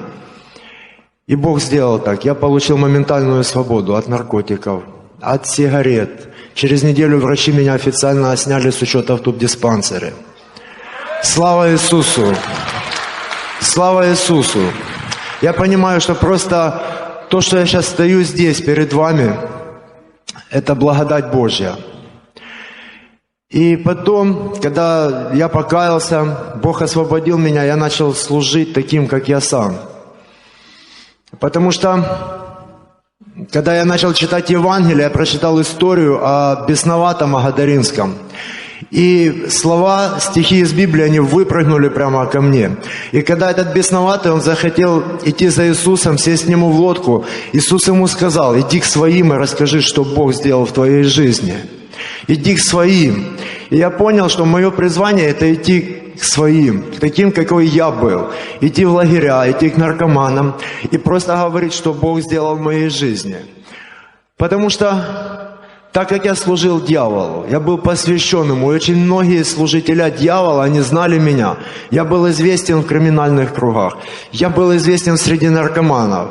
Speaker 2: И Бог сделал так. Я получил моментальную свободу от наркотиков, от сигарет. Через неделю врачи меня официально сняли с учета в тубдиспансере. Слава Иисусу! Слава Иисусу! Я понимаю, что просто то, что я сейчас стою здесь перед вами, это благодать Божья. И потом, когда я покаялся, Бог освободил меня, я начал служить таким, как я сам. Потому что, когда я начал читать Евангелие, я прочитал историю о бесноватом Агадаринском. И слова, стихи из Библии, они выпрыгнули прямо ко мне. И когда этот бесноватый, он захотел идти за Иисусом, сесть к нему в лодку, Иисус ему сказал: иди к своим и расскажи, что Бог сделал в твоей жизни. Иди к своим. И я понял, что мое призвание – это идти к своим, к таким, какой я был. Идти в лагеря, идти к наркоманам и просто говорить, что Бог сделал в моей жизни. Потому что, так как я служил дьяволу, я был посвящен ему, и очень многие служители дьявола, они знали меня. Я был известен в криминальных кругах, я был известен среди наркоманов.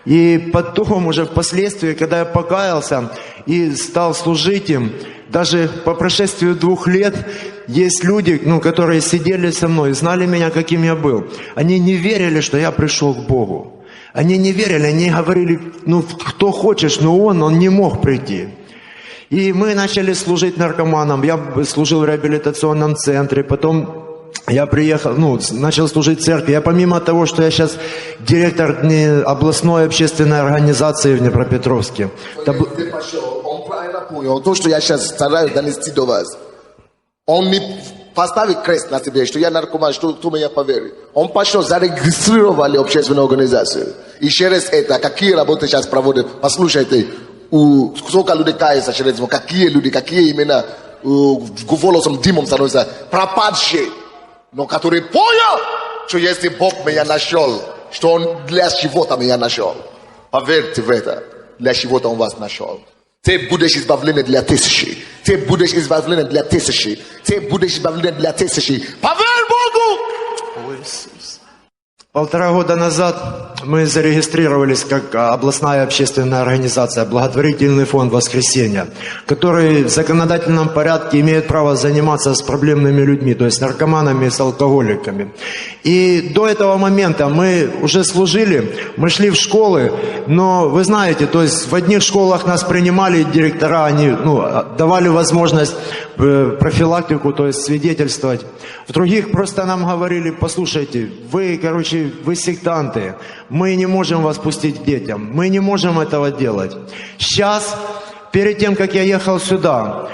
Speaker 2: И потом, уже впоследствии, когда я покаялся и стал служить им, даже по прошествию 2 лет, есть люди, которые сидели со мной, знали меня, каким я был. Они не верили, что я пришел к Богу. Они не верили, они говорили: кто хочешь, но он не мог прийти. И мы начали служить наркоманам. Я служил в реабилитационном центре, потом я приехал, начал служить в церкви. Я помимо того, что я сейчас директор областной общественной организации в Днепропетровске.
Speaker 1: Он правильно понял то, что я сейчас стараюсь донести до вас. Он не поставил крест на тебе, что я наркоман, что кто меня поверит. Он пошел, зарегистрировали общественную организацию. И через это, какие работы сейчас проводят, послушайте, сколько людей кается через это, какие люди, какие имена голосом, дымом становятся пропадшие. Но который понял, что если Бог меня нашел, что Он для чего-то меня нашел. Поверьте в это, для чего-то Он вас нашел. Ты будешь избавлены для тысячи. Ты будешь избавлены для тысячи. Ты будешь избавлены для тысячи. Поверь Богу!
Speaker 2: 1,5 года назад мы зарегистрировались как областная общественная организация, благотворительный фонд «Воскресенье», который в законодательном порядке имеет право заниматься с проблемными людьми, то есть наркоманами, с алкоголиками. И до этого момента мы уже служили, мы шли в школы, но вы знаете, то есть в одних школах нас принимали директора, они давали возможность профилактику, то есть свидетельствовать. В других просто нам говорили: послушайте, вы сектанты, мы не можем вас пустить к детям, мы не можем этого делать. Сейчас, перед тем, как я ехал сюда,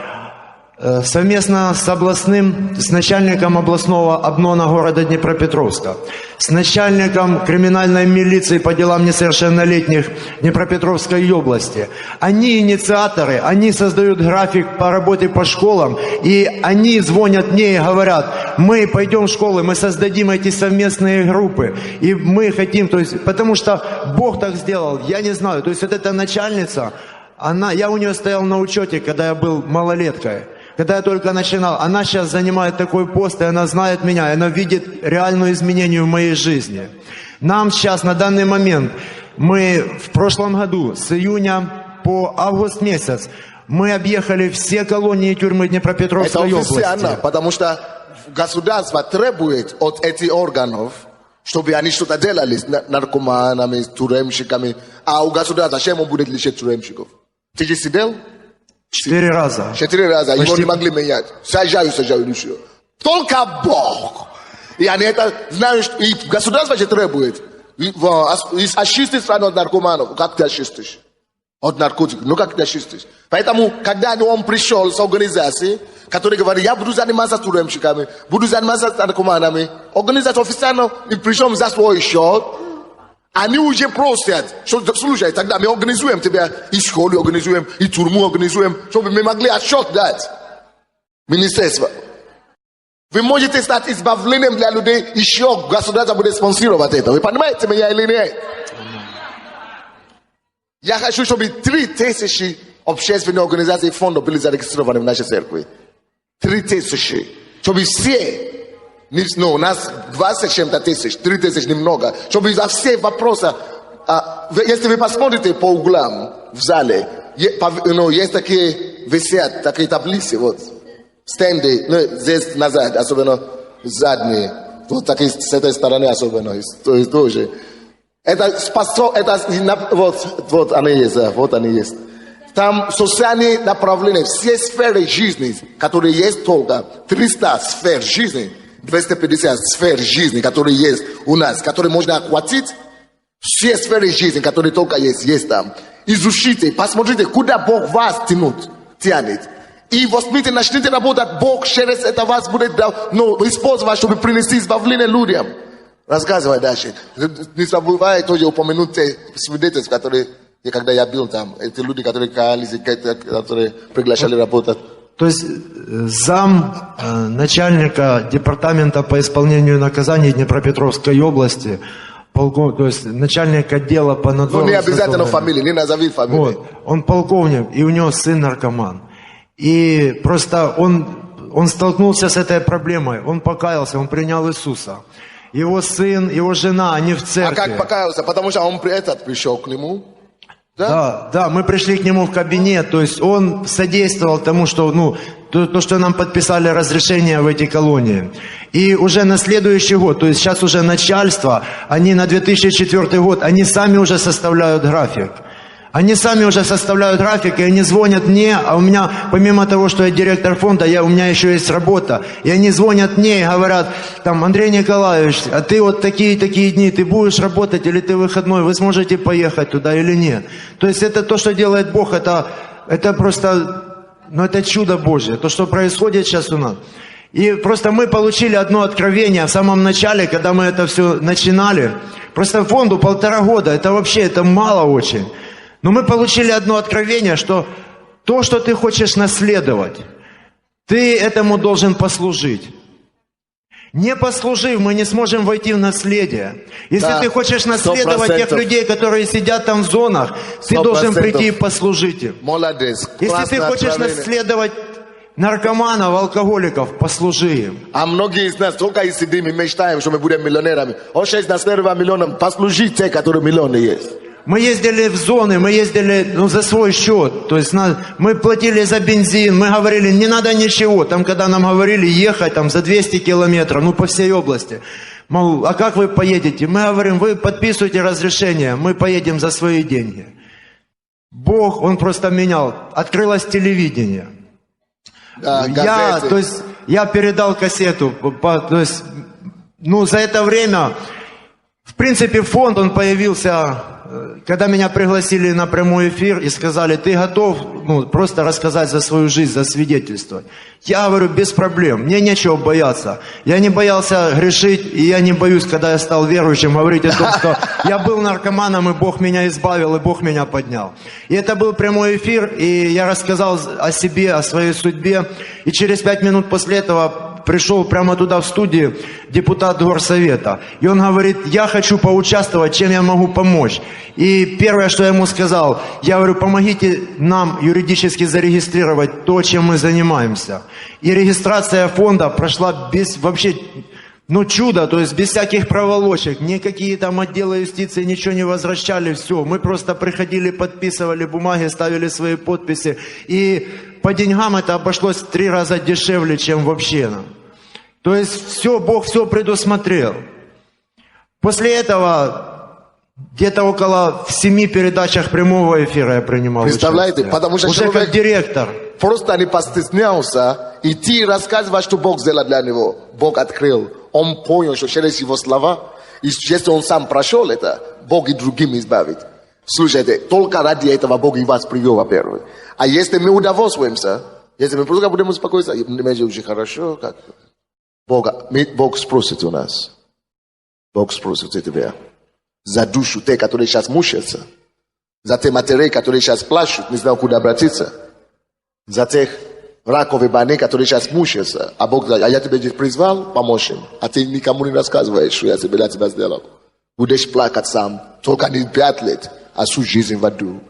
Speaker 2: совместно с начальником областного обнона города Днепропетровска, с начальником криминальной милиции по делам несовершеннолетних Днепропетровской области. Они инициаторы, они создают график по работе по школам, и они звонят мне и говорят: мы пойдем в школы, мы создадим эти совместные группы, и мы хотим, то есть, потому что Бог так сделал, я не знаю, то есть вот эта начальница, я у нее стоял на учете, когда я был малолеткой. Когда я только начинал, она сейчас занимает такой пост, и она знает меня, и она видит реальное изменение в моей жизни. Нам сейчас, на данный момент, мы в прошлом году, с июня по август месяц, мы объехали все колонии и тюрьмы Днепропетровской области.
Speaker 1: Это официально, потому что государство требует от этих органов, чтобы они что-то делали с наркоманами, с тюремщиками. А у государства чем он будет лечить тюремщиков? Ты же сидел?
Speaker 2: 4 раза.
Speaker 1: 4 раза.
Speaker 2: Почти...
Speaker 1: Его не могли менять. Сажаю еще. Только Бог. И они это знают, и государство же требует. Очистить страну от наркоманов. Как ты очистишь? От наркотиков. Как ты очистишь? Поэтому, когда он пришел с организацией, которая говорит: я буду заниматься тюремщиками, буду заниматься наркоманами, организация официально, и причем за свой счет, они уже просят, что, слушай, тогда мы организуем тебя, и школу организуем, и тюрьму организуем, чтобы мы могли отчет дать. Министерство. Вы можете стать избавлением для людей, еще государство будет спонсировать это. Вы понимаете меня или нет? Я хочу, чтобы 3000 общественных организаций и фондов были зарегистрированы в нашей церкви. 3000. Чтобы все... у нас 20 чем-то тысяч, 3000 немного. Чтобы за все вопросы, если вы посмотрите по углам в зале, есть такие, висят такие таблицы, вот, стенды, здесь назад, особенно задние, вот такие с этой стороны особенно, то есть тоже. Вот они есть, вот они есть. Там социальные направления, все сферы жизни, которые есть только 300 сфер жизни, 250 сфер жизни, которые есть у нас, которые можно охватить, все сферы жизни, которые только есть там. Изучите, посмотрите, куда Бог вас тянет. И возьмите, начните работать, Бог через это вас будет использовать, чтобы принести избавление людям. Рассказывай дальше. Не забывай тоже упомянуть те свидетельства, которые... И когда я был там, эти люди, которые каялись, которые приглашали работать.
Speaker 2: То есть зам начальника департамента по исполнению наказаний Днепропетровской области, то есть начальник отдела по надзору...
Speaker 1: Ну не обязательно фамилии, не назови фамилию.
Speaker 2: Вот, он полковник, и у него сын наркоман. И просто он столкнулся с этой проблемой, он покаялся, он принял Иисуса. Его сын, его жена, они в церкви.
Speaker 1: А как покаялся? Потому что он пришел к нему.
Speaker 2: Да, мы пришли к нему в кабинет, то есть он содействовал тому, что, то, что нам подписали разрешение в эти колонии. И уже на следующий год, то есть сейчас уже начальство, они на 2004 год, они сами уже составляют график. Они сами уже составляют график, и они звонят мне, а у меня, помимо того, что я директор фонда, у меня еще есть работа. И они звонят мне и говорят, там, Андрей Николаевич, а ты вот такие дни, ты будешь работать или ты выходной, вы сможете поехать туда или нет? То есть это то, что делает Бог, это просто, это чудо Божье, то, что происходит сейчас у нас. И просто мы получили одно откровение в самом начале, когда мы это все начинали. Просто фонду 1,5 года, это мало очень. Но мы получили одно откровение, что то, что ты хочешь наследовать, ты этому должен послужить. Не послужив, мы не сможем войти в наследие. Если ты хочешь наследовать 100%. Тех людей, которые сидят там в зонах, ты 100%. Должен прийти и послужить им.
Speaker 1: Молодец.
Speaker 2: Если ты хочешь наследовать наркоманов, алкоголиков, послужи им.
Speaker 1: А многие из нас только и сидим и мечтаем, что мы будем миллионерами. Он сейчас наследовать миллионам, послужить те, которые миллионы есть.
Speaker 2: Мы ездили в зоны, мы ездили за свой счет, то есть мы платили за бензин, мы говорили, не надо ничего, там когда нам говорили ехать там за 200 километров, по всей области, мол, а как вы поедете? Мы говорим, вы подписываете разрешение, мы поедем за свои деньги. Бог, Он просто менял, открылось телевидение. Я передал кассету, за это время, в принципе, фонд, он появился... Когда меня пригласили на прямой эфир и сказали, ты готов просто рассказать за свою жизнь, засвидетельствовать? Я говорю, без проблем, мне нечего бояться. Я не боялся грешить, и я не боюсь, когда я стал верующим, говорить о том, что я был наркоманом, и Бог меня избавил, и Бог меня поднял. И это был прямой эфир, и я рассказал о себе, о своей судьбе. И через 5 минут после этого пришел прямо туда в студию депутат горсовета. И он говорит, я хочу поучаствовать, чем я могу помочь. И первое, что я ему сказал, я говорю, помогите нам юридически зарегистрировать то, чем мы занимаемся. И регистрация фонда прошла без вообще, чудо, то есть без всяких проволочек. Никакие там отделы юстиции ничего не возвращали, все. Мы просто приходили, подписывали бумаги, ставили свои подписи. И по деньгам это обошлось в 3 раза дешевле, чем вообще нам. То есть все, Бог все предусмотрел. После этого где-то около 7 передачах прямого эфира я принимал участие.
Speaker 1: Представляете, потому что
Speaker 2: уже как директор.
Speaker 1: Просто не постеснялся идти и рассказывать, что Бог сделал для него. Бог открыл. Он понял, что через его слова, и если он сам прошел это, Бог и другим избавит. Слушайте, только ради этого Бог и вас привел, во-первых. А если мы удовольствуемся, если мы просто будем успокоиться, мы уже хорошо, как Бог спросит у нас. Бог спросит у тебя. За душу те, которые сейчас мучаются. За те матерей, которые сейчас плачут, не знают, куда обратиться. За тех раков и больных, которые сейчас мучаются. А Бог говорит, а я тебя здесь призвал, помочь им. А ты никому не рассказываешь, что я для тебя сделал. Будешь плакать сам. Только не 5 лет, а всю жизнь в аду.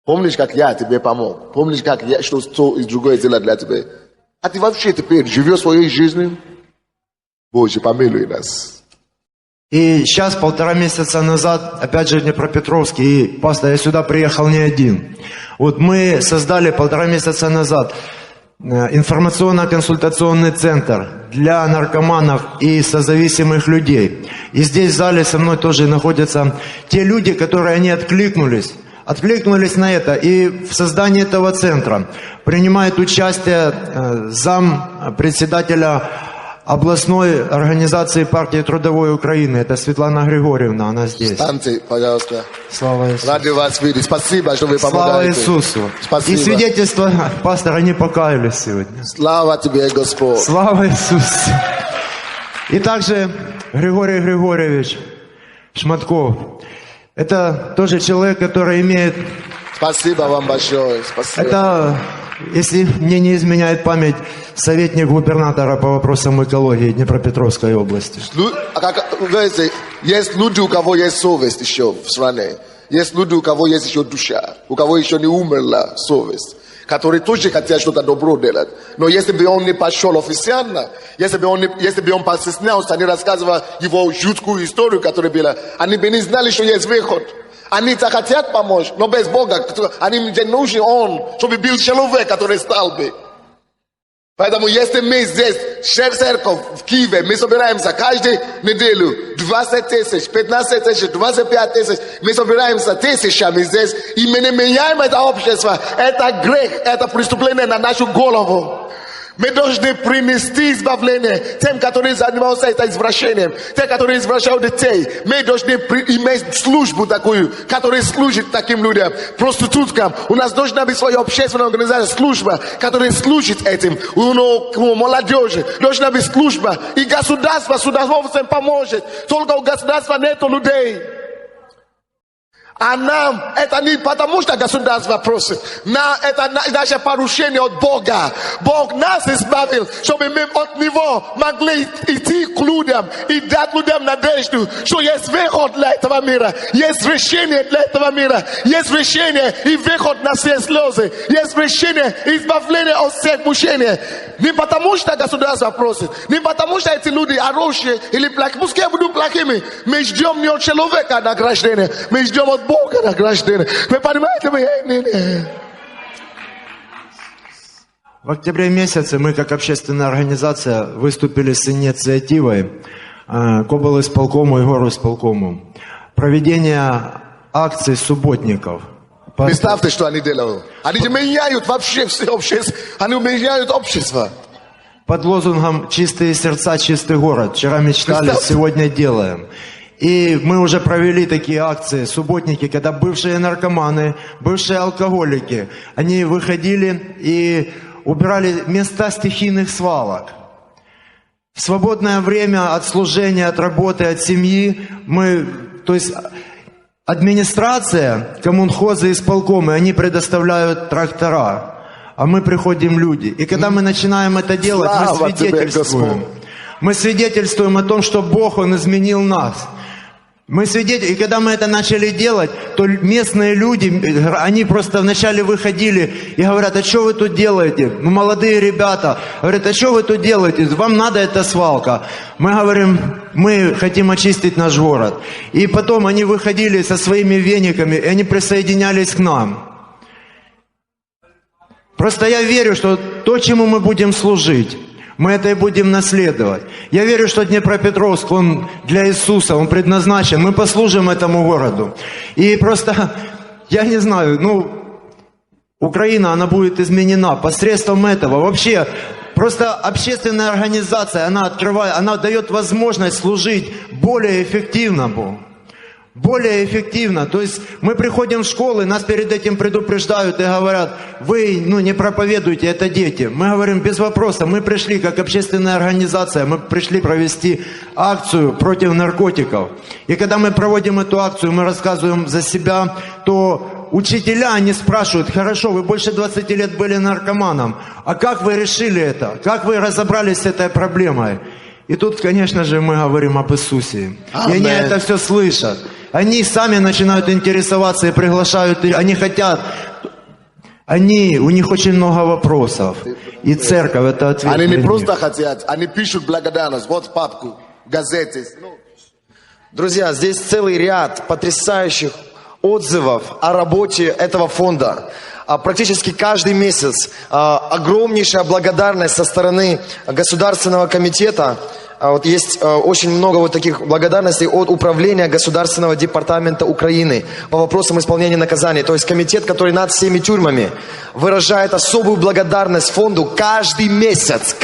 Speaker 1: Помнишь, как я тебе помог? Помнишь, как я что-то и другое сделал для тебя? А ты вообще теперь живешь своей жизнью? Боже, помилуй нас.
Speaker 2: И сейчас, 1,5 месяца назад, опять же в Днепропетровске, и, пастор, я сюда приехал не один. Вот мы создали 1,5 месяца назад информационно-консультационный центр для наркоманов и созависимых людей. И здесь в зале со мной тоже находятся те люди, которые они откликнулись. откликнулись на это. И в создании этого центра принимает участие зам председателя областной организации партии Трудовой Украины. Это Светлана Григорьевна, она здесь.
Speaker 1: Встаньте, пожалуйста.
Speaker 2: Слава Иисусу.
Speaker 1: Рады вас видеть. Спасибо, что вы
Speaker 2: Слава
Speaker 1: помогаете.
Speaker 2: Иисусу.
Speaker 1: Спасибо.
Speaker 2: И свидетельство пастора, они покаялись сегодня.
Speaker 1: Слава тебе, Господь.
Speaker 2: Слава Иисусу. И также Григорий Григорьевич Шматков. Это тоже человек, который имеет...
Speaker 1: Спасибо вам большое. Спасибо.
Speaker 2: Это, если мне не изменяет память, советник губернатора по вопросам экологии Днепропетровской области.
Speaker 1: Знаете, есть люди, у кого есть совесть еще в стране. Есть люди, у кого есть еще душа, у кого еще не умерла совесть, которые тоже хотят что-то добро делать. Но если бы он не пошел официально, если бы он постеснялся, не рассказывал его жуткую историю, которая была, они бы не знали, что есть выход. Они-то хотят помочь, но без Бога, они не нужен он, чтобы был человек, который стал бы. Поэтому если мы здесь, церковь в Киеве, мы собираемся каждую неделю 20 тысяч, 15 тысяч, 25 тысяч, мы собираемся тысячами здесь, и мы не меняем это общество, это грех, это преступление на нашу голову. Мы должны принести избавление тем, которые занимаются этим извращением, те, которые извращают детей. Мы должны иметь службу такую, которая служит таким людям, проституткам. У нас должна быть своя общественная организация, служба, которая служит этим. У молодежи должна быть служба. И государство с удовольствием поможет. Только у государства нет людей. А нам это не потому, что государство просит. Это наше поручение от Бога. Бог нас избавил, чтобы мы от Него могли идти к людям и дать людям надежду, что есть выход для этого мира, есть решение для этого мира, есть решение и выход на все слезы, есть решение избавления от всех мучений. Не потому, что государство просит, не потому, что эти люди хорошие или плохие. Пускай будут плохими. Мы ждем не от человека награждения, мы ждем от Бога награждения. Вы понимаете?
Speaker 2: В октябре месяце мы, как общественная организация, выступили с инициативой к облисполкому и горосполкому проведения акций субботников.
Speaker 1: Представьте, что они делают. Они меняют вообще все общество. Они меняют общество.
Speaker 2: Под лозунгом «Чистые сердца, чистый город». Вчера мечтали, сегодня делаем. И мы уже провели такие акции, субботники, когда бывшие наркоманы, бывшие алкоголики, они выходили и убирали места стихийных свалок. В свободное время от служения, от работы, от семьи администрация, коммунхозы, исполкомы, они предоставляют трактора, а мы приходим люди. И когда мы начинаем это делать, мы свидетельствуем. Мы свидетельствуем о том, что Бог, Он изменил нас. И когда мы это начали делать, то местные люди, они просто вначале выходили и говорят: а что вы тут делаете? Молодые ребята говорят: а что вы тут делаете? Вам надо эта свалка. Мы говорим: мы хотим очистить наш город. И потом они выходили со своими вениками, и они присоединялись к нам. Просто я верю, что то, чему мы будем служить, мы это и будем наследовать. Я верю, что Днепропетровск, он для Иисуса, он предназначен. Мы послужим этому городу. И просто, я не знаю, Украина, она будет изменена посредством этого. Вообще, просто общественная организация, она дает возможность служить более эффективно Богу. Более эффективно. То есть мы приходим в школы, нас перед этим предупреждают и говорят: вы не проповедуйте, это дети. Мы говорим: без вопроса, мы пришли как общественная организация, мы пришли провести акцию против наркотиков. И когда мы проводим эту акцию, мы рассказываем за себя, то учителя, они спрашивают: хорошо, вы больше 20 лет были наркоманом, а как вы решили это? Как вы разобрались с этой проблемой? И тут, конечно же, мы говорим об Иисусе. И они это все слышат. Они сами начинают интересоваться и приглашают, они хотят. У них очень много вопросов. И церковь это ответ.
Speaker 1: Они не просто хотят, они пишут благодарность. Вот папку, газеты.
Speaker 3: Друзья, здесь целый ряд потрясающих отзывов о работе этого фонда. Практически каждый месяц огромнейшая благодарность со стороны Государственного комитета Вот есть очень много вот таких благодарностей от Управления Государственного департамента Украины по вопросам исполнения наказаний. То есть комитет, который над всеми тюрьмами, выражает особую благодарность фонду каждый месяц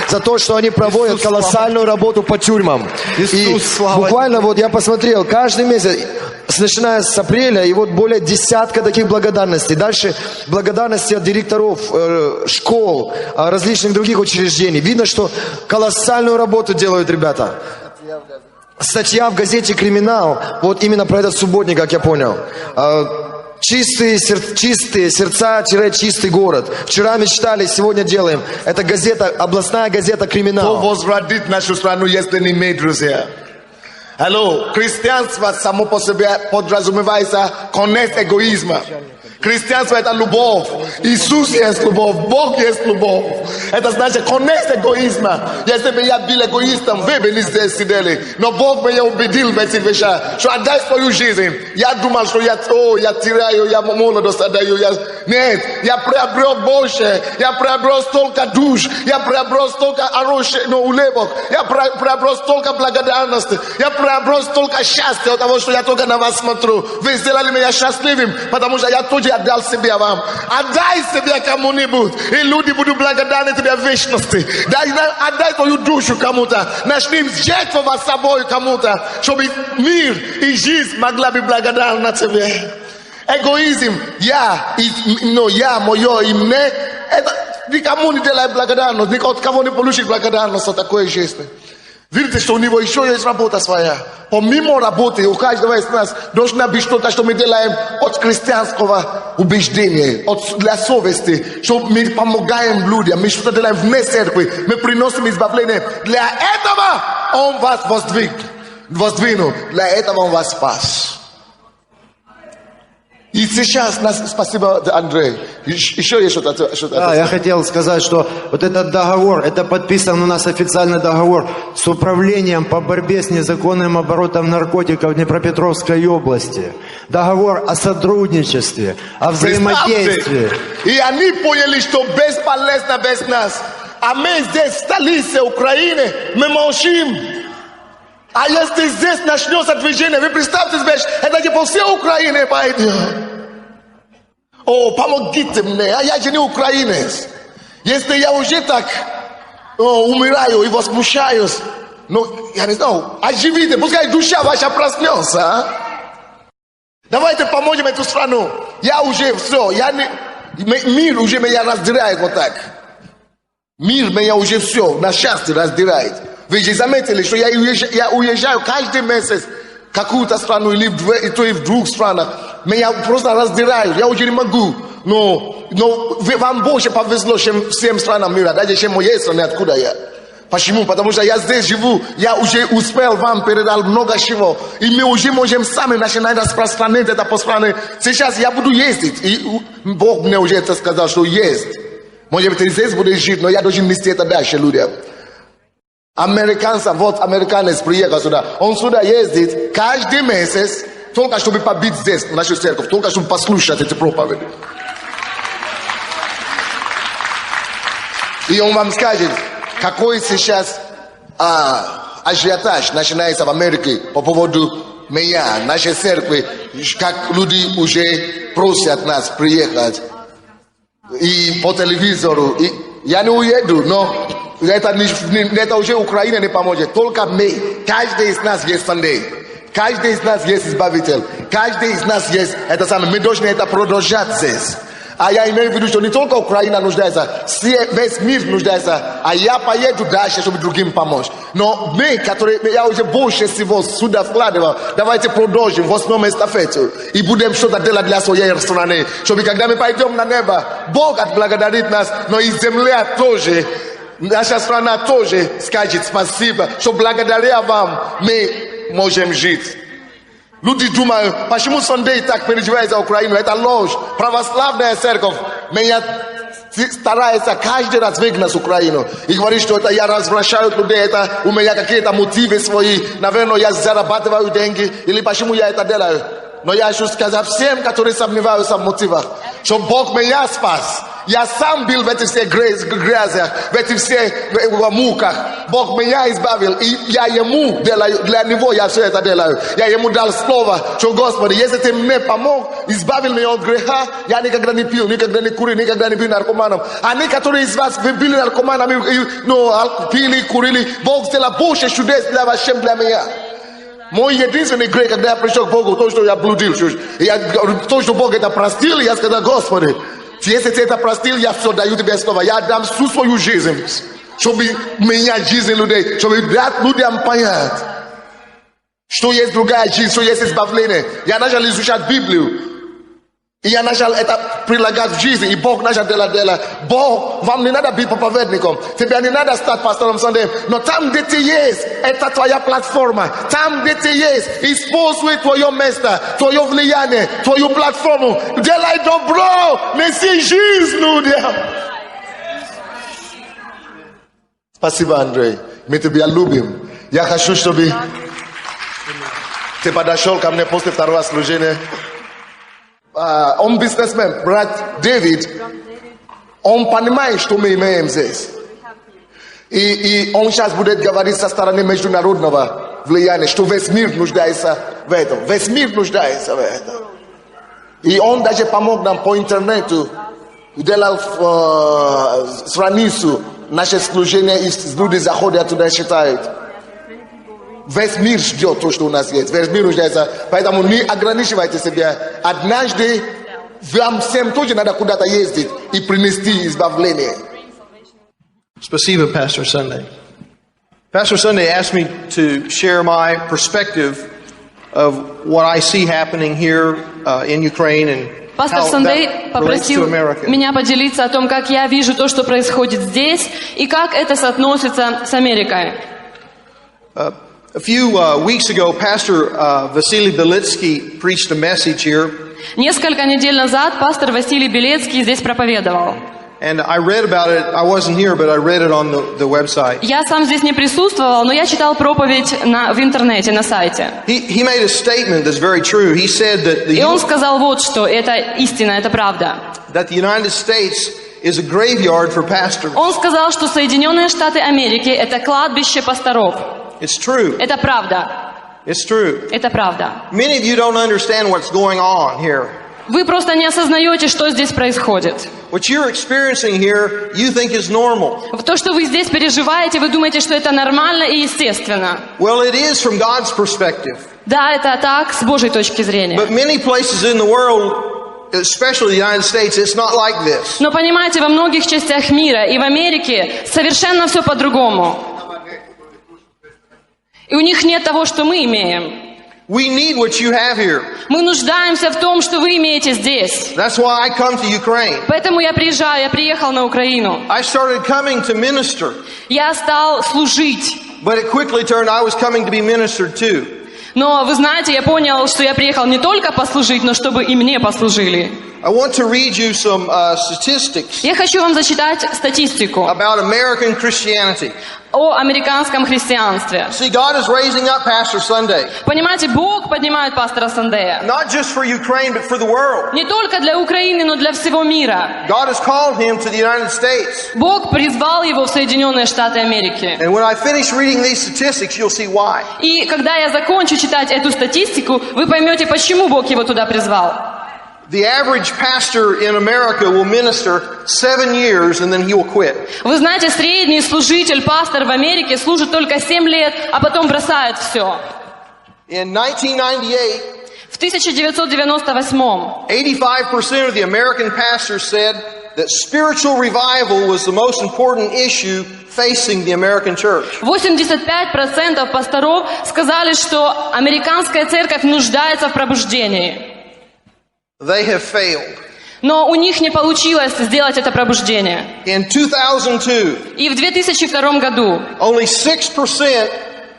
Speaker 3: за то, что они проводят колоссальную работу по тюрьмам. И буквально вот я посмотрел, каждый месяц, начиная с апреля, и вот более десятка таких благодарностей. Дальше благодарности от директоров школ, различных других учреждений. Видно, что колоссальную работу делают ребята. Статья в газете «Криминал», вот именно про этот субботник, как я понял. Чистые сердца, чистый город. Вчера мечтали, сегодня делаем. Это газета, областная газета «Криминал».
Speaker 1: Кто возродит нашу страну, если не мы, друзья? Алло, христианство само по себе подразумевается конец эгоизма. Христианство — это любовь. Иисус есть любовь. Бог есть любовь. Это значит конец эгоизма. Если бы я был эгоистом, вы бы не здесь сидели. Но Бог меня убедил в этих вещах, что отдай свою жизнь. Я думал, что я теряю, я молодость отдаю. Нет, я приобрел больше. Я приобрел столько душ. Я приобрел столько улыбок. Я приобрел столько благодарности. Я приобрел столько счастья от того, что я только на вас смотрю. Вы сделали меня счастливым, потому что я тоже отдал себя вам. Отдай себя кому-нибудь, и люди будут благодарны тебе в вечности. Отдай твою душу кому-то. Начни жертвовать собой кому-то, чтобы мир и жизнь могла быть благодарна тебе. Эгоизм, мое и мне, это никому не делает благодарность, никого от кого не получит благодарность от такой жизни. Видите, что у него еще есть работа своя. Помимо работы, у каждого из нас должна быть что-то, что мы делаем от христианского убеждения, для совести, что мы помогаем людям, мы что-то делаем вне церкви, мы приносим избавление. Для этого Он вас воздвинул, для этого Он вас спас. И сейчас, спасибо, Андрей, еще есть что-то.
Speaker 2: Да, я хотел сказать, что вот этот договор, это подписан у нас официальный договор с Управлением по борьбе с незаконным оборотом наркотиков Днепропетровской области. Договор о сотрудничестве, о взаимодействии.
Speaker 1: И они поняли, что бесполезно без нас. А мы здесь, в столице Украины, мы молчим. А если здесь начнется движение, вы представьте себе, это не по всей Украине пойдет. Помогите мне, а я же не украинец. Если я уже так умираю и возмущаюсь, я не знаю, оживите, пускай душа ваша проснется. Давайте поможем эту страну. Я уже все, мир уже меня раздирает вот так. Мир меня уже все на счастье раздирает. Вы же заметили, что я уезжаю каждый месяц в какую-то страну или в двух странах. Меня просто раздирают, я уже не могу. Но вам больше повезло, чем всем странам мира, даже чем моей стране, откуда я. Почему? Потому что я здесь живу, я уже успел вам передать много чего. И мы уже можем сами начинать распространять это по стране. Сейчас я буду ездить. И Бог мне уже это сказал, что есть. Может быть, здесь будет жить, но я должен нести это дальше людям. Американец приехал сюда. Он сюда ездит каждый месяц, только чтобы побить здесь, в нашу церковь, только чтобы послушать эти проповеди. И он вам скажет, какой сейчас ажиотаж начинается в Америке по поводу меня, нашей церкви, как люди уже просят нас приехать. И по телевизору. И я не уеду, но это уже Украина не поможет. Только мы. Каждый из нас есть Sunday. Каждый из нас есть Избавитель. Каждый из нас есть это самое. Мы должны это продолжать здесь. А я имею в виду, что не только Украина нуждается, весь мир нуждается. А я поеду дальше, чтобы другим помочь. Но мы, которые я уже больше всего сюда вкладывал, давайте продолжим, возьмем эстафету. И будем что-то делать для своей страны. Чтобы когда мы пойдем на небо, Бог отблагодарит нас, но и земля тоже. Наша страна тоже скажет спасибо, что благодаря вам мы можем жить. Люди думают, почему Sunday так переживает за Украину? Это ложь. Православная церковь меня старается каждый раз выгнать Украину. И говорит, что это я развращаю людей, это у меня какие-то мотивы свои. Наверное, я зарабатываю деньги. Или почему я это делаю? Но я хочу сказать всем, которые сомневаются в мотивах, что Бог меня спас. Я сам был в этих всех грязях, в этих всех муках. Бог меня избавил, и я ему делаю, для него я все это делаю. Я ему дал слово, что, Господи, если ты мне помог, избавил меня от греха, я никогда не пил, никогда не курил, никогда не был наркоманом. Они, которые из вас вы были наркоманами, пили, курили, Бог сделал больше чудес для вас, чем для меня. Мой единственный грех, когда я пришел к Богу, то, что я блудил, то, что Бог это простил, я сказал: Господи, если ты это простил, я все даю тебе слово. Я дам всю свою жизнь, чтобы менять жизнь людей, чтобы дать людям понять, что есть другая жизнь, что есть избавление. Я начал изучать Библию, и я начал это прилагать в жизни, и Бог начал делать. Бог, вам не надо быть проповедником, тебе не надо стать пастором Sunday, но там, где ты есть, это твоя платформа. Там, где ты есть, используй твое место, твое влияние, твою платформу. Делай добро, неси жизнь людям. Спасибо, Андрей. Мы тебя любим. Я хочу, чтобы ты подошел ко мне после второго служения. Он бизнесмен, брат Дэвид, он понимает, что мы имеем здесь. И он сейчас будет говорить со стороны международного влияния, что весь мир нуждается в этом. Весь мир нуждается в этом. И он даже помог нам по интернету, делал страницу, наше служение, и люди заходят туда и читают. Весь мир ждет то, что у нас есть. Весь мир нуждается. Поэтому не ограничивайте себя. Однажды вам всем тоже надо куда-то ездить и принести избавление.
Speaker 4: Spasiba, Pastor Sunday. Pastor Sunday asked me to share my perspective of what I see happening here in Ukraine and
Speaker 5: Пастор Сандей попросил меня поделиться о том, как я вижу то, что происходит здесь, и как это соотносится с Америкой.
Speaker 4: A few weeks ago, Pastor Vasily Belitsky preached a message here.
Speaker 5: Несколько недель назад пастор Василий Белецкий здесь проповедовал.
Speaker 4: And I read about it. I wasn't here, but I read it on the website.
Speaker 5: Я сам здесь не присутствовал, но я читал проповедь в интернете, на сайте.
Speaker 4: He made a statement that's very true. He said that
Speaker 5: И он сказал вот что, это истина, это правда.
Speaker 4: That the United States is a graveyard for pastors.
Speaker 5: Он сказал, что Соединенные Штаты Америки – это кладбище пасторов.
Speaker 4: It's true.
Speaker 5: Это правда.
Speaker 4: It's true.
Speaker 5: Это правда.
Speaker 4: Many of you don't understand what's going on here.
Speaker 5: Вы просто не осознаете, что здесь происходит.
Speaker 4: What you're experiencing here, you think is normal.
Speaker 5: То, что вы здесь переживаете, вы думаете, что это нормально и естественно.
Speaker 4: Well, it is from God's perspective.
Speaker 5: Да, это так, с Божьей точки зрения.
Speaker 4: But many places in the world, especially the United States, it's not like this.
Speaker 5: Но понимаете, во многих частях мира и в Америке совершенно все по-другому. И у них нет того, что мы имеем.
Speaker 4: We need what you have here.
Speaker 5: Мы нуждаемся в том, что вы имеете здесь.
Speaker 4: That's why I come to Ukraine.
Speaker 5: Поэтому я приехал на Украину.
Speaker 4: I started coming to minister.
Speaker 5: Я стал служить.
Speaker 4: But it quickly turned I was coming to be ministered to.
Speaker 5: Но вы знаете, я понял, что я приехал не только послужить, но чтобы и мне послужили.
Speaker 4: I want to read you some statistics.
Speaker 5: Я хочу вам зачитать статистику
Speaker 4: about American Christianity.
Speaker 5: О американском христианстве.
Speaker 4: See, God is raising up Pastor Sunday.
Speaker 5: Понимаете, Бог поднимает пастора Сандея.
Speaker 4: Not just for Ukraine, but for the world.
Speaker 5: Не только для Украины, но для всего мира.
Speaker 4: God has called him to the United States.
Speaker 5: Бог призвал его в Соединенные Штаты Америки.
Speaker 4: And when I finish reading these statistics, you'll see why.
Speaker 5: И когда я закончу читать эту статистику, вы поймете, почему Бог его туда призвал.
Speaker 4: The average pastor in America will minister 7 years and then he will quit.
Speaker 5: Вы знаете, средний служитель, пастор в Америке служит только 7 лет, а потом бросает все.
Speaker 4: In 1998,
Speaker 5: в 1998
Speaker 4: 85% of the American pastors said that spiritual revival was the most important issue facing the American church.
Speaker 5: 85% пасторов сказали, что американская церковь нуждается в пробуждении.
Speaker 4: They have failed.
Speaker 5: Но у них не получилось сделать это пробуждение.
Speaker 4: In 2002,
Speaker 5: и в 2002 году
Speaker 4: only 6%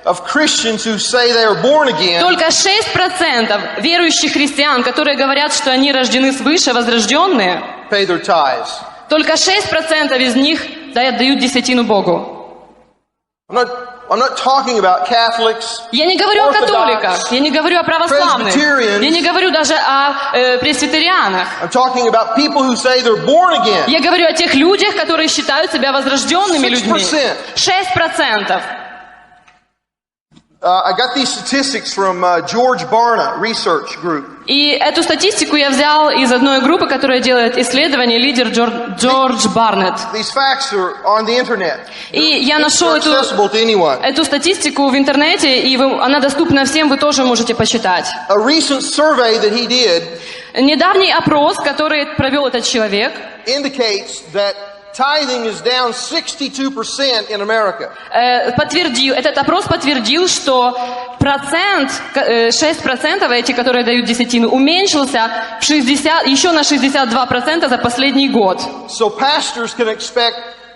Speaker 4: of Christians who say they are born again,
Speaker 5: только 6% верующих христиан, которые говорят, что они рождены свыше, возрожденные,
Speaker 4: pay their tithes.
Speaker 5: Только 6% из них дают десятину Богу.
Speaker 4: I'm I'm not talking about Catholics.
Speaker 5: Я не говорю о католиках, я не говорю о православных, я не говорю даже о пресвитерианах.
Speaker 4: I'm talking about people who say they're born again.
Speaker 5: Я говорю о тех людях, которые считают себя возрожденными людьми. 6%.
Speaker 4: I got these statistics from George Barna Research Group.
Speaker 5: И эту статистику я взял из одной группы, которая делает исследования, лидер Джордж Барнетт.
Speaker 4: These facts are on the internet.
Speaker 5: И я нашел эту статистику в интернете, и она доступна всем, вы тоже можете почитать.
Speaker 4: A recent survey that he did
Speaker 5: Недавний опрос, который провел этот человек,
Speaker 4: indicates that tithing is down 62% in America.
Speaker 5: этот опрос подтвердил, что 6% эти, которые дают десятину, уменьшился еще на 62% за последний год.
Speaker 4: So pastors can expect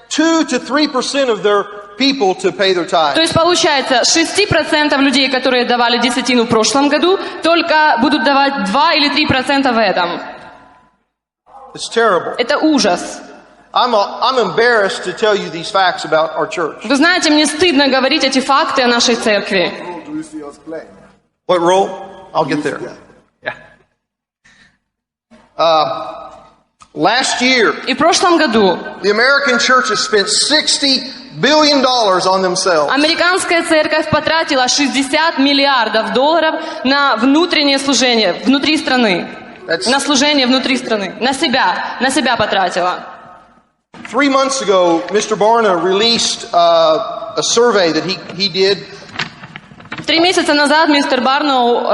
Speaker 4: 2 to 3% of their people to pay their tithe.
Speaker 5: То есть получается, 6% людей, которые давали десятину в прошлом году, только будут давать 2 или 3% в этом.
Speaker 4: It's terrible.
Speaker 5: Это ужас.
Speaker 4: I'm embarrassed to tell you these facts about our church.
Speaker 5: Вы знаете, мне стыдно говорить эти факты о нашей церкви.
Speaker 4: What role? I'll get there. Yeah. Last year,
Speaker 5: И в прошлом году
Speaker 4: the American church has spent $60 billion on themselves.
Speaker 5: американская церковь потратила $60 миллиардов на внутреннее служение внутри страны. На служение внутри страны. На себя потратила.
Speaker 4: 3 months ago, Mr. Barna released a survey that he did.
Speaker 5: 3 месяца назад мистер Барноу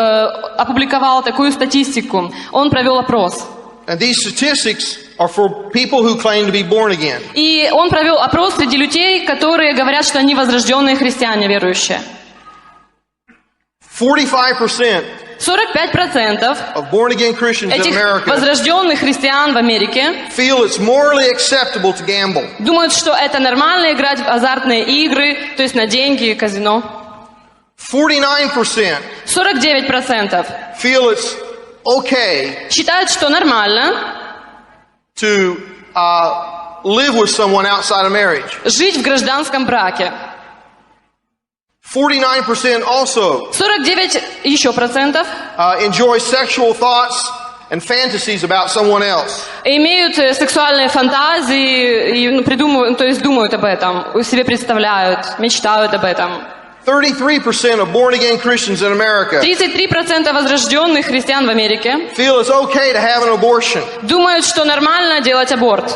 Speaker 5: опубликовал такую статистику. Он провел опрос.
Speaker 4: And these statistics are for people who claim to be born again.
Speaker 5: И он провел опрос среди людей, которые говорят, что они возрожденные христиане, верующие.
Speaker 4: 45%
Speaker 5: 45%
Speaker 4: of born again Christians in
Speaker 5: этих
Speaker 4: America
Speaker 5: возрожденных христиан в Америке
Speaker 4: feel it's morally acceptable to gamble.
Speaker 5: думают, что это нормально играть в азартные игры, то есть на деньги, казино.
Speaker 4: 49%
Speaker 5: 49%
Speaker 4: feel it's okay
Speaker 5: считают, что нормально
Speaker 4: to live with someone outside of marriage.
Speaker 5: жить в гражданском браке.
Speaker 4: 49% also
Speaker 5: 49 еще процентов
Speaker 4: enjoy sexual thoughts and fantasies about someone else.
Speaker 5: имеют сексуальные фантазии и придумывают, то есть думают об этом, себе представляют, мечтают об этом.
Speaker 4: 33% of born again Christians in America
Speaker 5: 33% возрожденных христиан в Америке
Speaker 4: feel it's okay to have an abortion.
Speaker 5: думают, что нормально делать аборт.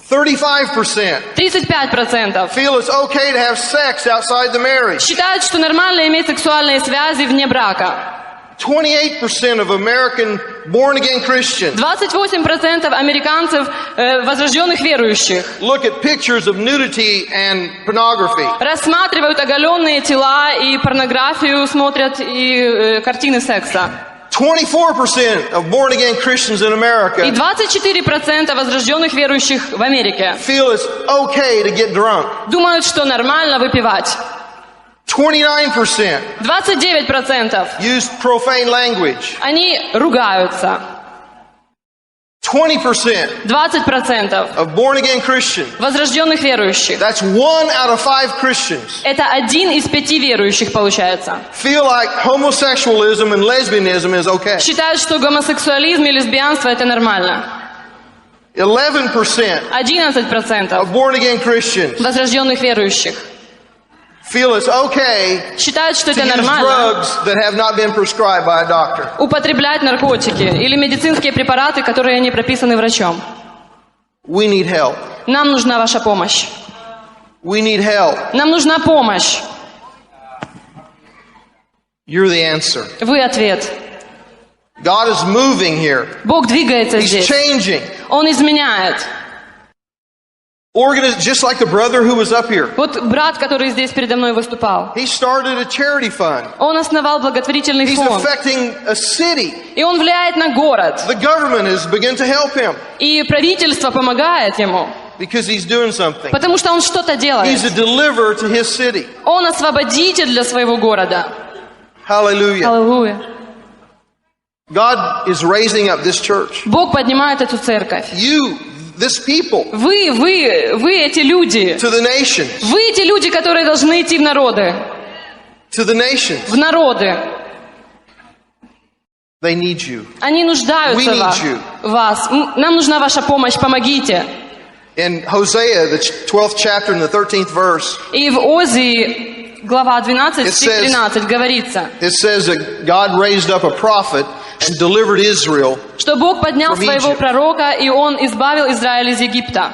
Speaker 4: 35%
Speaker 5: 35%
Speaker 4: feel it's okay to have sex outside the marriage.
Speaker 5: считают, что нормально иметь сексуальные связи вне брака.
Speaker 4: 28% of American born-again Christians
Speaker 5: 28% американцев, возрожденных верующих,
Speaker 4: look at pictures of nudity and pornography.
Speaker 5: рассматривают оголенные тела и порнографию, смотрят и картины секса.
Speaker 4: 24% of born-again Christians in America
Speaker 5: И 24% возрожденных верующих в Америке
Speaker 4: feel it's okay to get drunk.
Speaker 5: думают, что нормально выпивать.
Speaker 4: 29%
Speaker 5: 29%
Speaker 4: use profane language.
Speaker 5: они ругаются.
Speaker 4: 20%
Speaker 5: 20%
Speaker 4: of born-again Christians,
Speaker 5: возрожденных верующих,
Speaker 4: that's 1 out of 5 Christians,
Speaker 5: это 1 из 5 верующих получается,
Speaker 4: feel like homosexualism and lesbianism is okay.
Speaker 5: считают, что гомосексуализм и лесбиянство это нормально.
Speaker 4: 11%
Speaker 5: 11%
Speaker 4: of born-again Christians
Speaker 5: возрожденных верующих
Speaker 4: feel it's okay
Speaker 5: считают, что
Speaker 4: to
Speaker 5: это
Speaker 4: use
Speaker 5: нормально
Speaker 4: drugs that have not been prescribed by a doctor.
Speaker 5: употреблять наркотики или медицинские препараты, которые не прописаны врачом.
Speaker 4: We need help.
Speaker 5: Нам нужна ваша помощь.
Speaker 4: We need help.
Speaker 5: Нам нужна помощь.
Speaker 4: You're the answer.
Speaker 5: Вы ответ.
Speaker 4: God is moving here.
Speaker 5: Бог двигается
Speaker 4: He's
Speaker 5: здесь.
Speaker 4: changing.
Speaker 5: Он изменяет.
Speaker 4: Just like the brother who was up here.
Speaker 5: Вот брат, который здесь передо мной выступал,
Speaker 4: He started a charity fund.
Speaker 5: он основал благотворительный
Speaker 4: He's
Speaker 5: фонд.
Speaker 4: affecting a city.
Speaker 5: И он влияет на город.
Speaker 4: The government has begun to help him
Speaker 5: И правительство помогает ему.
Speaker 4: because he's doing something.
Speaker 5: Потому что он что-то делает.
Speaker 4: He's a deliverer to his city.
Speaker 5: Он освободитель для своего города.
Speaker 4: Hallelujah.
Speaker 5: Аллилуйя.
Speaker 4: God is raising up this church.
Speaker 5: Бог поднимает эту церковь.
Speaker 4: this people
Speaker 5: Вы эти люди.
Speaker 4: to the nations,
Speaker 5: Вы эти люди, которые должны идти в народы.
Speaker 4: to the nations.
Speaker 5: В народы.
Speaker 4: They need you.
Speaker 5: Они нуждаются
Speaker 4: We need
Speaker 5: в вас. Нам нужна ваша помощь, помогите.
Speaker 4: In Hosea, the 12th chapter and the 13th verse,
Speaker 5: И в Озии, глава 12,
Speaker 4: It
Speaker 5: стих
Speaker 4: says-
Speaker 5: 13, говорится,
Speaker 4: it says that God raised up a prophet and delivered Israel.
Speaker 5: что Бог поднял
Speaker 4: From
Speaker 5: своего
Speaker 4: Egypt.
Speaker 5: пророка, и Он избавил Израиль из Египта.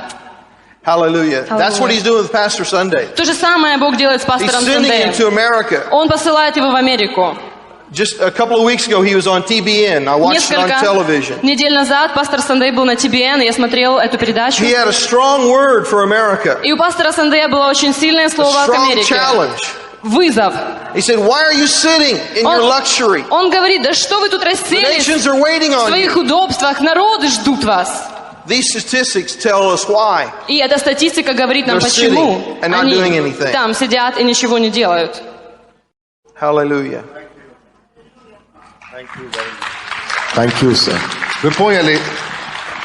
Speaker 4: Hallelujah. That's what he's doing with Pastor Sunday.
Speaker 5: То же самое Бог делает с
Speaker 4: He's
Speaker 5: пастором
Speaker 4: sending him
Speaker 5: Сандеем.
Speaker 4: to America.
Speaker 5: Он посылает его в Америку.
Speaker 4: Just a couple of weeks ago, he was on TBN. I watched it on
Speaker 5: Несколько
Speaker 4: television.
Speaker 5: недель назад пастор Сандей был на TBN, и я смотрел эту передачу.
Speaker 4: He had a strong word for America,
Speaker 5: И у пастора Сандея было очень сильное
Speaker 4: a
Speaker 5: слово к
Speaker 4: strong
Speaker 5: Америке.
Speaker 4: challenge.
Speaker 5: Вызов.
Speaker 4: He said, "Why are you sitting in your luxury?
Speaker 5: Он говорит, да что вы тут
Speaker 4: The
Speaker 5: расселись
Speaker 4: nations are waiting
Speaker 5: в
Speaker 4: on
Speaker 5: своих
Speaker 4: you."
Speaker 5: удобствах, народы ждут вас.
Speaker 4: These statistics tell us why.
Speaker 5: И эта статистика говорит нам,
Speaker 4: They're
Speaker 5: почему
Speaker 4: sitting and not doing anything.
Speaker 5: там сидят и ничего не делают.
Speaker 4: Hallelujah.
Speaker 1: Thank you, sir. Вы поняли?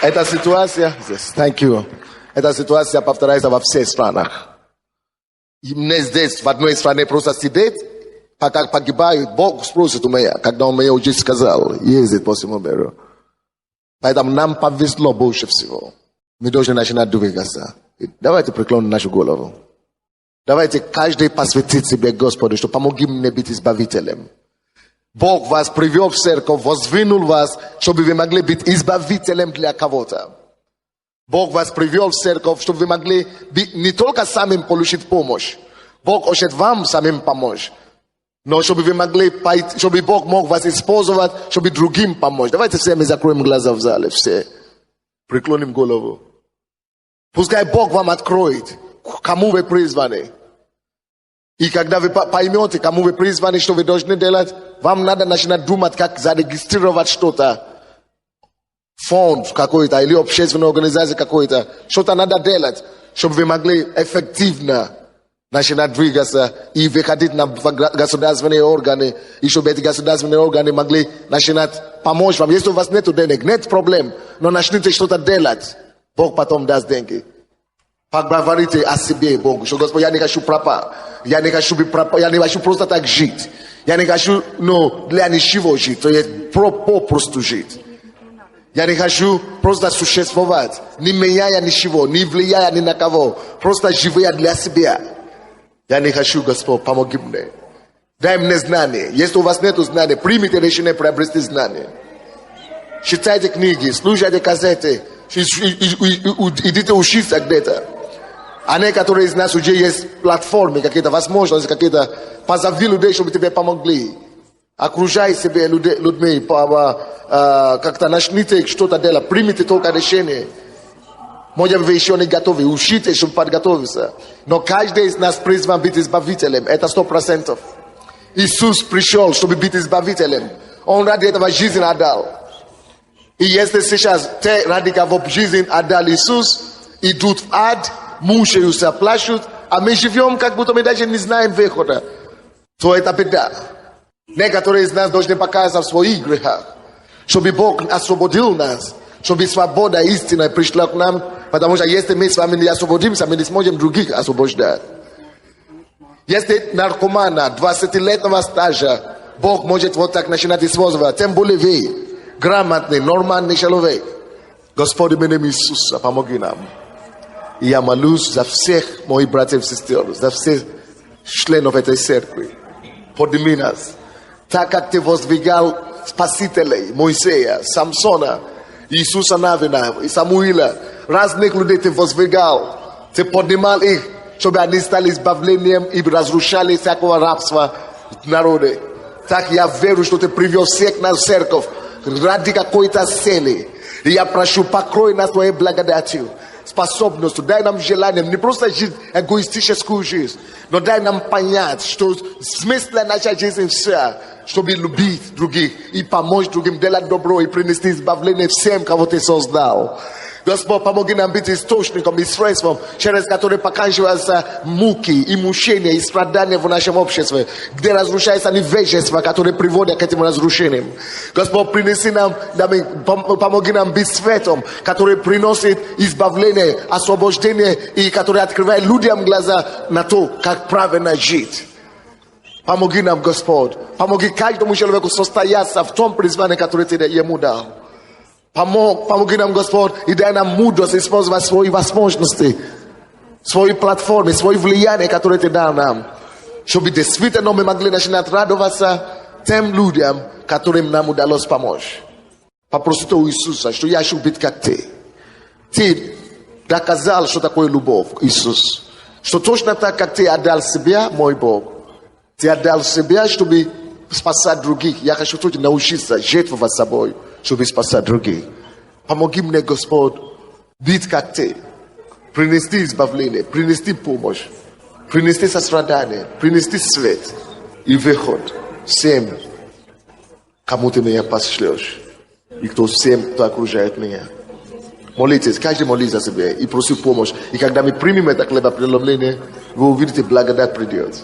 Speaker 1: Эта ситуация, yes, thank you. Эта ситуация повторяется во всех странах. И мне здесь, в одной стране, просто сидеть, пока погибают, Бог спросит у меня, когда Он мне уже сказал, ездить по всему миру. Поэтому нам повезло больше всего. Мы должны начинать двигаться. И давайте преклоним нашу голову. Давайте каждый посвятит себе Господу, что помоги мне быть избавителем. Бог вас привел в церковь, воздвинул вас, чтобы вы могли быть избавителем для кого-то. Бог вас привел в церковь, чтобы вы могли быть не только самим получить помощь. Бог хочет вам самим помочь. Но чтобы вы могли пойти, чтобы Бог мог вас использовать, чтобы другим помочь. Давайте все мы закроем глаза в зале, все. Преклоним голову. Пускай Бог вам откроет, кому вы призваны. И когда вы поймете, кому вы призваны, что вы должны делать, вам надо начинать думать, как зарегистрировать что-то. Фонд какой-то или общественная организация какой-то. Что-то надо делать, чтобы вы могли эффективно начинать двигаться и выходить на государственные органы, и чтобы эти государственные органы могли начинать помочь вам. Если у вас нет денег, нет проблем, но начните что-то делать. Бог потом даст деньги. Поговорите о себе Богу, что Господь, я не хочу пропасть, я не хочу просто так жить, я не хочу, для ничего жить, то есть попросту жить. Я не хочу просто существовать, не меняя ничего, не влияя ни на кого, просто живя для себя. Я не хочу, Господь, помоги мне. Дай мне знания. Если у вас нет знаний, примите решение приобрести знания. Читайте книги, слушайте кассеты, идите учиться где-то. А некоторые из нас уже есть платформы, какие-то возможности, какие-то. Позови людей, чтобы тебе помогли. Окружай себя людьми, как-то начните что-то делать, примите только решение. Может, вы еще не готовы, учитесь, чтобы подготовиться. Но каждый из нас призван быть избавителем, это 100%. Иисус пришел, чтобы быть избавителем. Он ради этого жизнь отдал. И если сейчас те, ради кого жизнь отдал Иисус, идут в ад, мучаются, плачут, а мы живем, как будто мы даже не знаем выхода, то это беда. Некоторые из нас должны покаяться в своих грехах, чтобы Бог освободил нас, чтобы свобода истина пришла к нам, потому что если мы с вами не освободимся, мы не сможем других освобождать. Если наркомана 20-летнего стажа Бог может вот так начинать использовать, тем более вы, грамотный, нормальный человек. Господи, именем Иисуса, помоги нам. И я молюсь за всех моих братьев и сестер, за всех членов этой церкви. Подними нас. Так как ты воздвигал спасителей, Моисея, Самсона, Иисуса Навина и Самуила, разных людей ты воздвигал, ты поднимал их, чтобы они стали избавлением и разрушали всякого рабства в народе. Так я верю, что ты привел всех нас в церковь ради какой-то цели. И я прошу, покрой нас твоей благодатью, способностью, дай нам желание не просто жить эгоистическую жизнь, но дай нам понять, что смысл нашей жизни все, чтобы любить других и помочь другим, делать добро и принести избавление всем, кого ты создал. Господь, помоги нам быть источником и средством, через который поканчиваются муки и мучения, и страдания в нашем обществе, где разрушается невежество, которое приводит к этим разрушениям. Господь, принеси нам, помоги нам быть светом, который приносит избавление, освобождение и который открывает людям глаза на то, как правильно жить. Помоги нам, Господь. Помоги каждому человеку состояться в том призвании, которое Ты ему дал. Помоги нам, Господь, и дай нам мудрость использовать свои возможности, свои платформы, свои влияния, которые Ты дал нам, чтобы действительно мы могли начинать радоваться тем людям, которым нам удалось помочь. Попроси у Иисуса, что я хочу быть как Ты. Ты доказал, что такое любовь, Иисус. Что точно так, как Ты отдал себя, мой Бог. Ты отдал себя, чтобы спасать других. Я хочу тоже научиться жертвовать собой, чтобы спасать других. Помоги мне, Господь, быть как Ты. Принести избавление, принести помощь, принести сострадание, принести свет и выход всем, кому Ты меня пошлешь. И всем, кто окружает меня. Молитесь, каждый молится за себя и проси помощь. И когда мы примем это хлебопреломление, вы увидите, благодать придет.